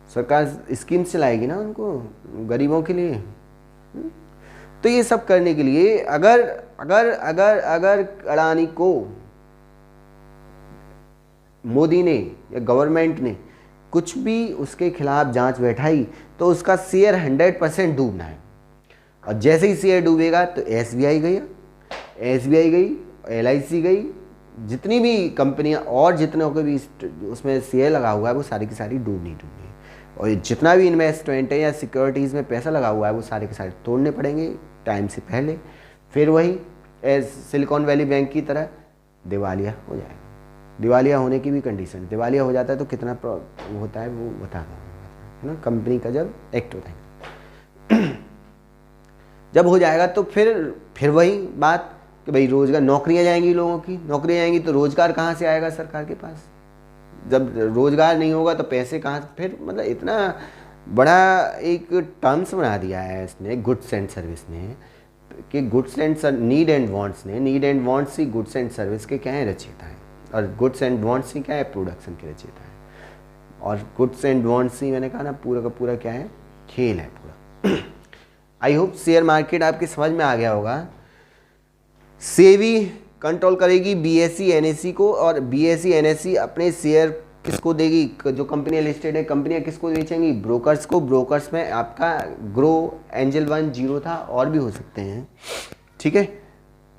सरकार स्कीम्स चलाएगी ना उनको, गरीबों के लिए। तो ये सब करने के लिए अगर अडानी को मोदी ने या गवर्नमेंट ने कुछ भी उसके खिलाफ जांच बैठाई तो उसका शेयर 100% डूबना है। और जैसे ही शेयर डूबेगा तो SBI गई, LIC गई, जितनी भी कंपनियां और जितनों के भी उसमें शेयर लगा हुआ है वो सारी की सारी डूबनी। और जितना भी इन्वेस्टमेंट है या सिक्योरिटीज़ में पैसा लगा हुआ है वो सारे के सारे तोड़ने पड़ेंगे टाइम से पहले। फिर वही सिलिकॉन वैली बैंक की तरह दिवालिया हो जाएगा। दिवालिया होने की भी कंडीशन, दिवालिया हो जाता है तो कितना होता है वो बता है ना, कंपनी का जब एक्ट होता है जब हो जाएगा तो फिर वही बात कि भाई रोजगार, नौकरियां जाएंगी, लोगों की नौकरियां जाएंगी तो रोजगार कहाँ से आएगा सरकार के पास? जब रोजगार नहीं होगा तो पैसे कहाँ से? फिर मतलब इतना बड़ा एक टर्म्स बना दिया है इसने, गुड्स एंड सर्विस ने, कि goods and need and wants ने, नीड एंड वांट्स ही गुड्स एंड सर्विस के क्या है, रचयिता है, और गुड्स एंड वांट्स ही क्या है, प्रोडक्शन के रचयिता है। और गुड्स एंड वांट्स ही मैंने कहा ना पूरा का पूरा क्या है, खेल है पूरा। आई होप शेयर मार्केट आपके समझ में आ गया होगा। सेबी कंट्रोल करेगी BSE NSE को, और BSE NSE अपने शेयर किसको देगी? जो कंपनियां लिस्टेड है, कंपनियां किसको बेचेंगी? ब्रोकर्स को। ब्रोकर्स में आपका ग्रो, एंजल 1, 0 था, और भी हो सकते हैं, ठीक है।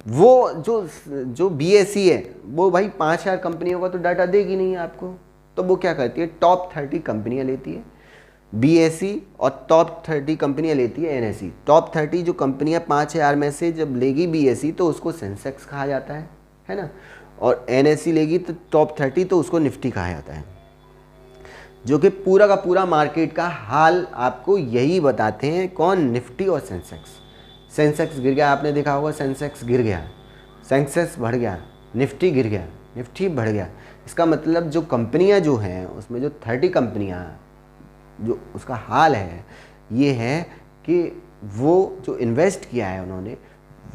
वो जो BSE है वो भाई 5000 कंपनियों का तो डाटा देगी नहीं आपको, तो वो क्या करती है, टॉप 30 कंपनियां लेती है BSE, और टॉप 30 कंपनियां लेती है NSE। टॉप 30 जो कंपनियां 5000 में से जब लेगी BSE तो उसको सेंसेक्स कहा जाता है ना, और NSE लेगी तो टॉप 30 तो उसको निफ्टी कहा जाता है, जो कि पूरा का पूरा मार्केट का हाल आपको यही बताते हैं। कौन? निफ्टी और सेंसेक्स। सेंसेक्स गिर गया, आपने देखा होगा, सेंसेक्स गिर गया, सेंसेक्स बढ़ गया, निफ्टी गिर गया, निफ्टी बढ़ गया। इसका मतलब जो कंपनियां जो हैं उसमें जो 30 कंपनियां, जो उसका हाल है ये है कि वो जो इन्वेस्ट किया है उन्होंने,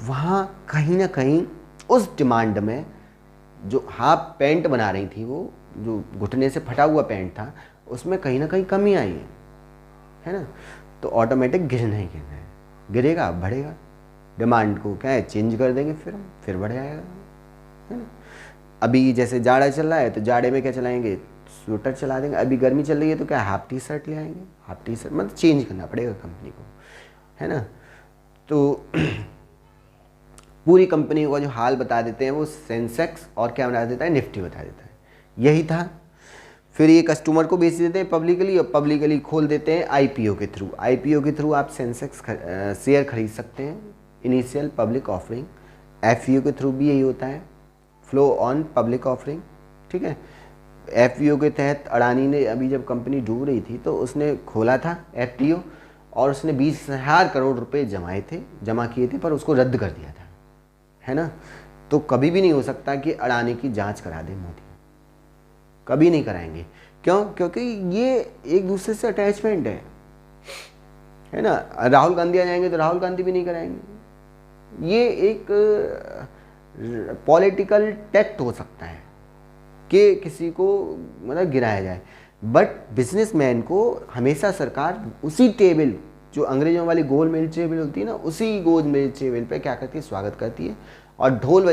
वहाँ कहीं ना कहीं उस डिमांड में जो हाफ पैंट बना रही थी, वो जो घुटने से फटा हुआ पैंट था, उसमें कहीं ना कहीं कमी आई है ना, तो ऑटोमेटिक गिरना ही गिरना है, गिरेगा बढ़ेगा, डिमांड को क्या है, चेंज कर देंगे, फिर बढ़ जाएगा, है ना। अभी जैसे जाड़ा चल रहा है तो जाड़े में क्या चलाएंगे, स्वेटर चला देंगे। अभी गर्मी चल रही है तो क्या हाफ टी शर्ट ले आएंगे, हाफ टी शर्ट, मतलब चेंज करना पड़ेगा कंपनी को, है ना। तो पूरी कंपनी का जो हाल बता देते हैं वो सेंसेक्स, और क्या बता देता है, निफ्टी बता देता है। यही था। फिर ये कस्टमर को बेच देते हैं पब्लिकली, और पब्लिकली खोल देते हैं IPO के थ्रू। IPO के थ्रू आप सेंसेक्स शेयर खरीद सकते हैं, इनिशियल पब्लिक ऑफरिंग। FPO के थ्रू भी यही होता है, फ्लो ऑन पब्लिक ऑफरिंग, ठीक है। FPO के तहत अडानी ने अभी जब कंपनी डूब रही थी तो उसने खोला था FPO, और उसने 20,000 करोड़ रुपए जमा किए थे, पर उसको रद्द कर दिया था, है ना। तो कभी भी नहीं हो सकता कि अडानी की जांच करा दे मोदी, कभी नहीं कराएंगे। क्यों? क्योंकि ये एक दूसरे से अटैचमेंट है ना। राहुल गांधी आ जाएंगे तो राहुल गांधी भी नहीं कराएंगे। ये एक पॉलिटिकल टैक्ट हो सकता है कि किसी को मतलब गिराया जाए, बट बिजनेसमैन को हमेशा सरकार उसी टेबल, जो अंग्रेजों वाली गोल मेज टेबल होती है ना, उसी गोल मेज टेबल पे क्या करती है, स्वागत करती है, और ढोल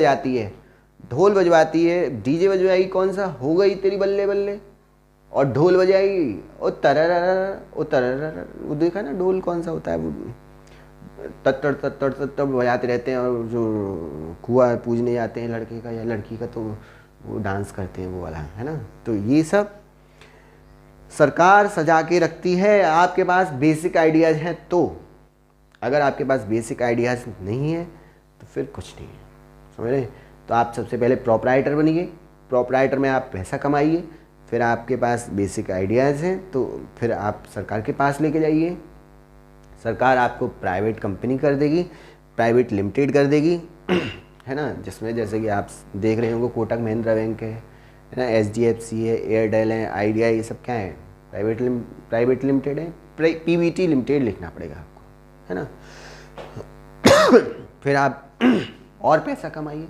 बजवाती है, डीजे बजवाएगी, कौन सा, हो गई तेरी बल्ले बल्ले, और ढोल बजाएगी, और तरर, वो देखा ना ढोल कौन सा होता है, वो तत्तर तत्तर तत्तर बजाते रहते हैं, और जो कुआं पूजने जाते हैं लड़के का या लड़की का तो वो डांस करते हैं, वो वाला, है ना। तो ये सब सरकार सजा के रखती है। आपके पास बेसिक आइडियाज़ हैं तो, अगर आपके पास बेसिक आइडियाज़ नहीं है तो फिर कुछ नहीं है, समझ रहे। तो आप सबसे पहले प्रोप्राइटर बनिए, प्रोप्राइटर में आप पैसा कमाइए, फिर आपके पास बेसिक आइडियाज़ हैं तो फिर आप सरकार के पास लेके जाइए, सरकार आपको प्राइवेट कंपनी कर देगी, प्राइवेट लिमिटेड कर देगी, है ना। जिसमें जैसे कि आप देख रहे होंगे कोटक महिंद्रा बैंक है ना, SDFC है, एयरटेल है, आइडिया, ये सब क्या है, प्राइवेट लिमिटेड है। PVT लिमिटेड लिखना पड़ेगा आपको, है ना। फिर आप और पैसा कमाइए,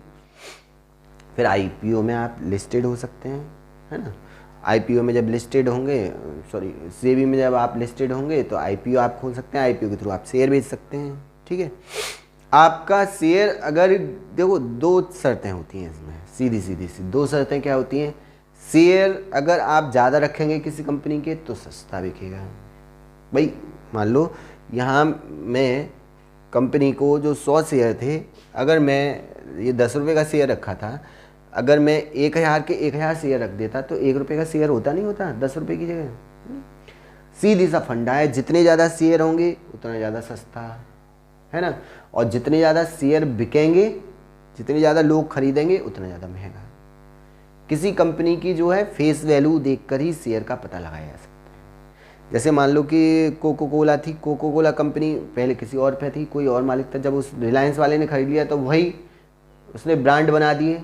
फिर IPO में आप लिस्टेड हो सकते हैं, है ना। IPO में जब लिस्टेड होंगे, सॉरी सेबी में जब आप लिस्टेड होंगे तो IPO आप खोल सकते हैं, IPO के थ्रू आप शेयर बेच सकते हैं, ठीक है। आपका शेयर, अगर देखो 2 शर्तें होती हैं इसमें, सीधी 2 शर्तें क्या होती हैं, शेयर अगर आप ज़्यादा रखेंगे किसी कंपनी के तो सस्ता बिकेगा। भाई मान लो यहाँ मैं कंपनी को जो 100 शेयर थे, अगर मैं ये 10 रुपये का शेयर रखा था, अगर मैं 1000 के 1000 शेयर रख देता तो 1 रुपये का शेयर होता नहीं होता 10 रुपये की जगह। सीधी सा फंडा है, जितने ज़्यादा शेयर होंगे उतना ज़्यादा सस्ता, है ना। और जितने ज़्यादा शेयर बिकेंगे, जितने ज़्यादा लोग खरीदेंगे उतना ज़्यादा महंगा। किसी कंपनी की जो है फेस वैल्यू देखकर ही शेयर का पता लगाया जा सकता है। जैसे मान लो कि कोको कोला थी, कोको कोला कंपनी पहले किसी और पे थी, कोई और मालिक था, जब उस रिलायंस वाले ने खरीद लिया तो वही उसने ब्रांड बना दिए।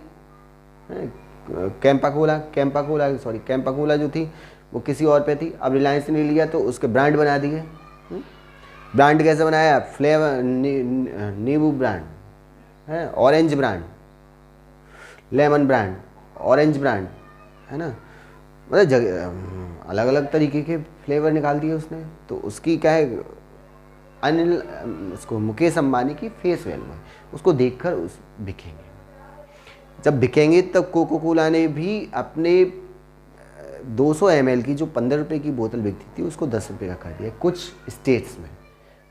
कैंपा कोला जो थी वो किसी और पे थी, अब रिलायंस ने लिया तो उसके ब्रांड बना दिए। ब्रांड कैसे बनाया? फ्लेवर, नींबू ब्रांड है, orange brand, lemon brand, orange brand, है ना। मतलब जगह अलग अलग तरीके के फ्लेवर निकाल दिए उसने। तो उसकी क्या है, उसको मुकेश अंबानी की फेस वैल्यू है, उसको देखकर उस बिकेंगे। जब बिकेंगे तब कोको कोला ने भी अपने 200 ml की जो 15 रुपये की बोतल बिकती थी उसको 10 रुपये का कर दिया कुछ स्टेट्स में,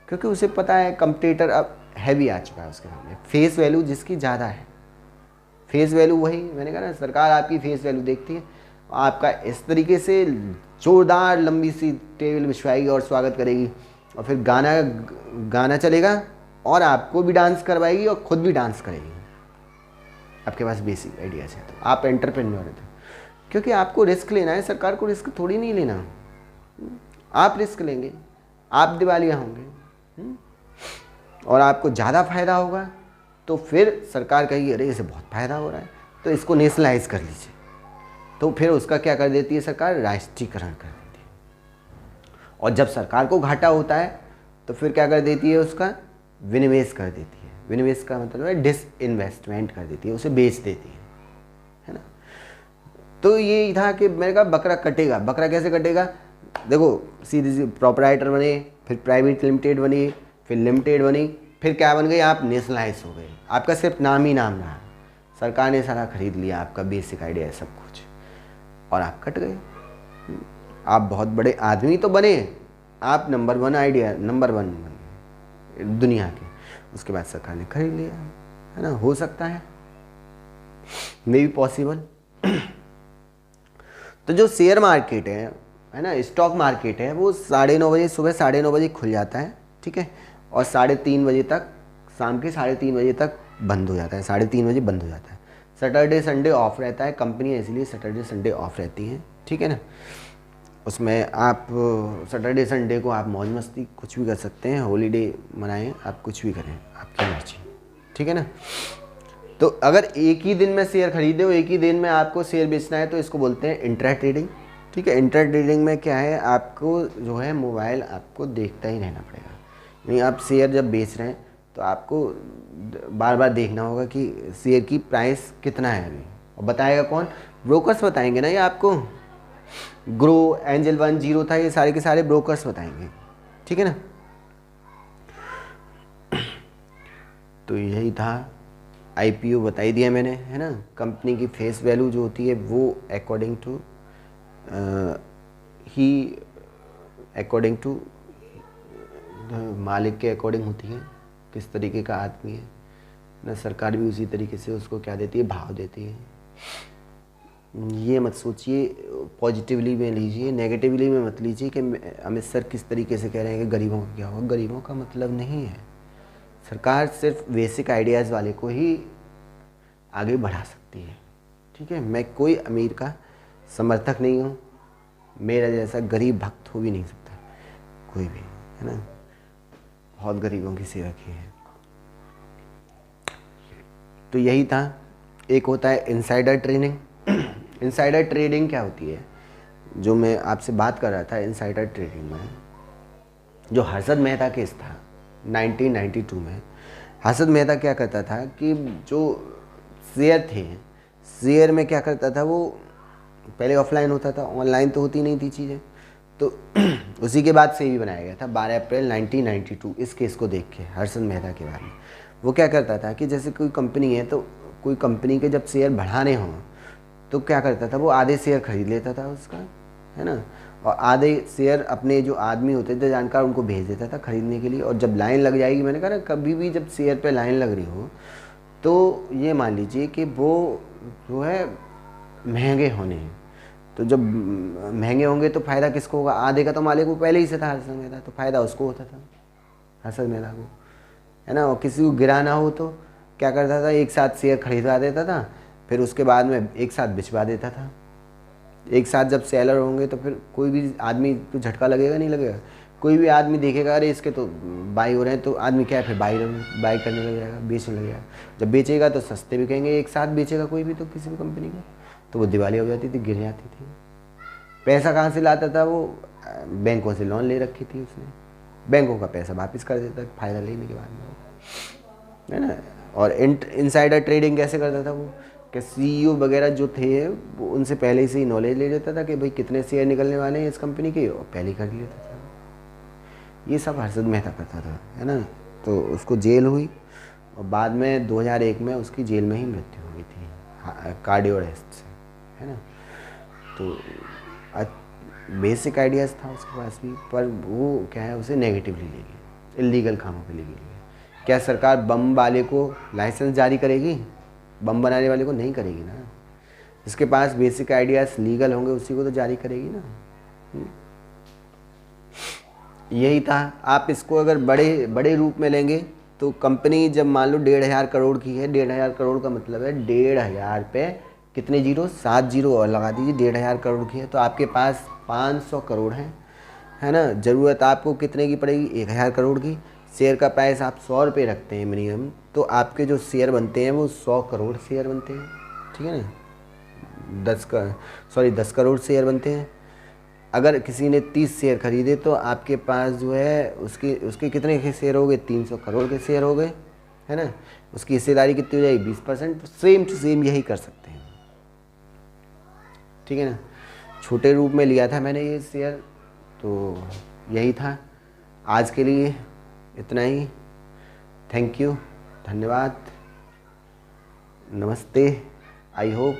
क्योंकि उसे पता है कंपटीटर अब हैवी आ चुका है उसके सामने। फेस वैल्यू जिसकी ज़्यादा है, फेस वैल्यू वही, मैंने कहा ना, सरकार आपकी फेस वैल्यू देखती है, आपका इस तरीके से जोरदार लंबी सी टेबल बिछवाएगी और स्वागत करेगी, और फिर गाना चलेगा और आपको भी डांस करवाएगी और खुद भी डांस करेगी। आपके पास बेसिक आइडियाज़ है तो आप एंटरप्रेन्योर हैं, क्योंकि आपको रिस्क लेना है, सरकार को रिस्क थोड़ी नहीं लेना। आप रिस्क लेंगे, आप दिवालिया होंगे और आपको ज़्यादा फायदा होगा, तो फिर सरकार कहेगी अरे इसे बहुत फ़ायदा हो रहा है तो इसको नेशनलाइज कर लीजिए। तो फिर उसका क्या कर देती है सरकार? राष्ट्रीयकरण कर देती है। और जब सरकार को घाटा होता है तो फिर क्या कर देती है? उसका विनिवेश कर देती है। विनिवेश का मतलब है डिसइन्वेस्टमेंट कर देती है, उसे बेच देती है ना। तो ये था कि मैंने कहा बकरा कटेगा। बकरा कैसे कटेगा? देखो सीधी सी प्रोपराइटर बने, फिर प्राइवेट लिमिटेड बनी, फिर लिमिटेड बनी, फिर क्या बन गई? आप नेशनलाइज हो गए। आपका सिर्फ नाम ही नाम रहा, सरकार ने सारा खरीद लिया, आपका बेसिक आइडिया है सब कुछ, और आप कट गए। आप बहुत बड़े आदमी तो बने, आप नंबर 1 आइडिया, नंबर 1 बने दुनिया के, उसके बाद सरकार ने खरीद लिया, है ना। हो सकता है, मे बी पॉसिबल। तो जो शेयर मार्केट है ना, स्टॉक मार्केट है, वो 9:30 बजे, सुबह 9:30 बजे खुल जाता है, ठीक है, और 3:30 बजे तक, शाम के 3:30 बजे तक बंद हो जाता है। 3:30 बजे बंद हो जाता है। सैटरडे संडे ऑफ रहता है, कंपनी इसलिए सैटरडे संडे ऑफ रहती हैं, ठीक है ना। उसमें आप सैटरडे संडे को आप मौज मस्ती कुछ भी कर सकते हैं, हॉलीडे मनाएं, आप कुछ भी करें, आपकी मर्जी, ठीक है ना। तो अगर एक ही दिन में शेयर खरीदे हो, एक ही दिन में आपको शेयर बेचना है, तो इसको बोलते हैं इंट्रा ट्रेडिंग, ठीक है। इंट्रा ट्रेडिंग में क्या है, आपको जो है मोबाइल आपको देखता ही रहना पड़ेगा। नहीं, आप शेयर जब बेच रहे हैं तो आपको बार बार देखना होगा कि शेयर की प्राइस कितना है अभी, और बताएगा कौन? ब्रोकर्स बताएंगे ना ये आपको। ग्रो, एंजल 1, जीरो था, ये सारे के सारे ब्रोकर्स बताएंगे, ठीक है ना। तो यही था, आईपीओ बताई दिया मैंने, है ना। कंपनी की फेस वैल्यू जो होती है वो अकॉर्डिंग टू मालिक के अकॉर्डिंग होती है, किस तरीके का आदमी है ना। सरकार भी उसी तरीके से उसको क्या देती है? भाव देती है। ये मत सोचिए, पॉजिटिवली में लीजिए, नेगेटिवली में मत लीजिए कि अमित सर किस तरीके से कह रहे हैं कि गरीबों का क्या होगा। गरीबों का मतलब नहीं है, सरकार सिर्फ बेसिक आइडियाज़ वाले को ही आगे बढ़ा सकती है, ठीक है। मैं कोई अमीर का समर्थक नहीं हूँ, मेरा जैसा गरीब भक्त हो भी नहीं सकता कोई भी, है ना। बहुत गरीबों की सेवा की है। तो यही था। एक होता है इनसाइडर ट्रेडिंग। इनसाइडर ट्रेडिंग क्या होती है? जो मैं आपसे बात कर रहा था, इनसाइडर ट्रेडिंग में जो हर्षद मेहता केस था 1992 में, हर्षद मेहता क्या करता था कि जो शेयर थे, शेयर में क्या करता था वो, पहले ऑफलाइन होता था, ऑनलाइन तो होती नहीं थी चीज़ें, तो उसी के बाद से भी बनाया गया था 12 अप्रैल 1992। इस केस को देख के हर्षद मेहता के बारे में, वो क्या करता था कि जैसे कोई कंपनी है, तो कोई कंपनी के जब शेयर बढ़ाने हों तो क्या करता था वो, आधे शेयर खरीद लेता था उसका, है ना, और आधे शेयर अपने जो आदमी होते थे जानकार उनको भेज देता था खरीदने के लिए। और जब लाइन लग जाएगी, मैंने कहा ना कभी भी जब शेयर पे लाइन लग रही हो तो ये मान लीजिए कि वो जो है महंगे होने हैं। तो जब महंगे होंगे तो फ़ायदा किसको होगा, आधे का तो मालिक को पहले ही से था हर्षद मेहता, तो फ़ायदा उसको होता था, हर्षद मेहता को, है ना। और किसी को गिराना हो तो क्या करता था, एक साथ शेयर खरीदवा देता था, फिर उसके बाद में एक साथ बिचवा देता था। एक साथ जब सेलर होंगे तो फिर कोई भी आदमी तो झटका लगेगा नहीं लगेगा, कोई भी आदमी देखेगा अरे इसके तो बाई हो रहे हैं, तो आदमी क्या है फिर बाई करने लग जाएगा, बेचने लग जाएगा। जब बेचेगा तो सस्ते भी कहेंगे, एक साथ बेचेगा कोई भी तो किसी भी कंपनी का, तो वो दिवाली हो जाती थी, गिर जाती थी। पैसा कहाँ से लाता था वो, बैंकों से लोन ले रखी थी उसने, बैंकों का पैसा वापस कर देता फ़ायदा लेने के बाद में, है ना। और इनसाइडर ट्रेडिंग कैसे करता था वो, कि CEO वगैरह जो थे वो उनसे पहले से ही नॉलेज ले लेता था कि भाई कितने शेयर निकलने वाले हैं इस कंपनी के, और पहले ही कर लेता था। ये सब हर्षद मेहता करता था, है ना। तो उसको जेल हुई और बाद में 2001 में उसकी जेल में ही मृत्यु हुई थी कार्डियो अरेस्ट से, है ना। तो बेसिक आइडियाज़ था उसके पास भी, पर वो क्या है उसे नेगेटिवली ले गए, इलीगल कामों पे ले गए। क्या सरकार बम वाले को लाइसेंस जारी करेगी, बम बनाने वाले को नहीं करेगी ना। जिसके पास बेसिक आइडियाज़ लीगल होंगे उसी को तो जारी करेगी ना। यही था। आप इसको अगर बड़े बड़े रूप में लेंगे तो कंपनी जब मान लो 1,500 करोड़ की है, 1,500 करोड़ का मतलब है 1,500 पे कितने जीरो, 7 जीरो और लगा दीजिए, 1,500 करोड़ की है तो आपके पास 500 करोड़ है ना। ज़रूरत आपको कितने की पड़ेगी, 1,000 करोड़ की। शेयर का प्राइस आप 100 रुपये रखते हैं मिनिमम, तो आपके जो शेयर बनते हैं वो 100 करोड़ शेयर बनते हैं, ठीक है ना। 10 करोड़ शेयर बनते हैं। अगर किसी ने 30 शेयर खरीदे तो आपके पास जो है उसके कितने के शेयर हो गए, 300 करोड़ के शेयर हो गए, है ना। उसकी हिस्सेदारी कितनी हो जाएगी, 20%। तो सेम टू सेम यही कर सकते हैं, ठीक है ना। छोटे रूप में लिया था मैंने ये शेयर, तो यही था आज के लिए, इतना ही। थैंक यू, धन्यवाद, नमस्ते। आई होप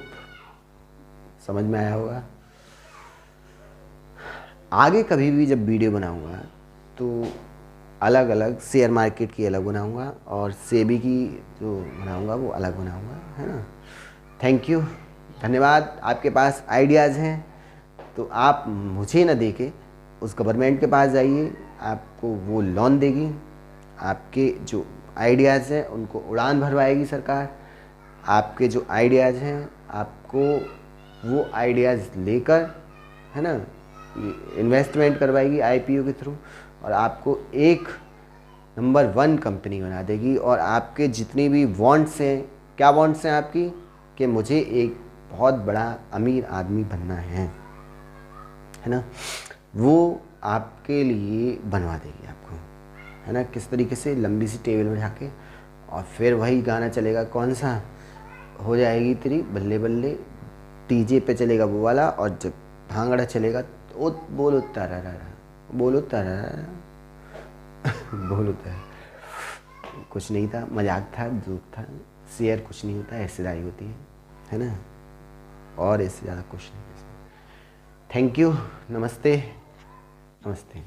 समझ में आया होगा। आगे कभी भी जब वीडियो बनाऊंगा तो अलग अलग शेयर मार्केट की अलग बनाऊंगा और सेबी की जो बनाऊंगा वो अलग बनाऊंगा, है ना। थैंक यू, धन्यवाद। आपके पास आइडियाज़ हैं तो आप मुझे ना देके उस गवर्नमेंट के पास जाइए, आपको वो लोन देगी, आपके जो आइडियाज़ हैं उनको उड़ान भरवाएगी सरकार। आपके जो आइडियाज़ हैं आपको वो आइडियाज़ लेकर, है ना, इन्वेस्टमेंट करवाएगी IPO के थ्रू, और आपको एक नंबर 1 कंपनी बना देगी। और आपके जितनी भी वांट्स हैं, क्या वांट्स हैं आपकी, कि मुझे एक बहुत बड़ा अमीर आदमी बनना है ना, वो आपके लिए बनवा देगी आपको, है ना। किस तरीके से, लंबी सी टेबल में जाके, और फिर वही गाना चलेगा, कौन सा, हो जाएगी तेरी बल्ले बल्ले, DJ पे चलेगा वो वाला, और जब भांगड़ा चलेगा तो बोलो तारा, बोलो तारा, बोलो तारा। कुछ नहीं था, मजाक था, जोक था। शेयर कुछ नहीं होता, हिस्सेदारी होती है ना, और इससे ज़्यादा कुछ नहीं। थैंक यू, नमस्ते, नमस्ते।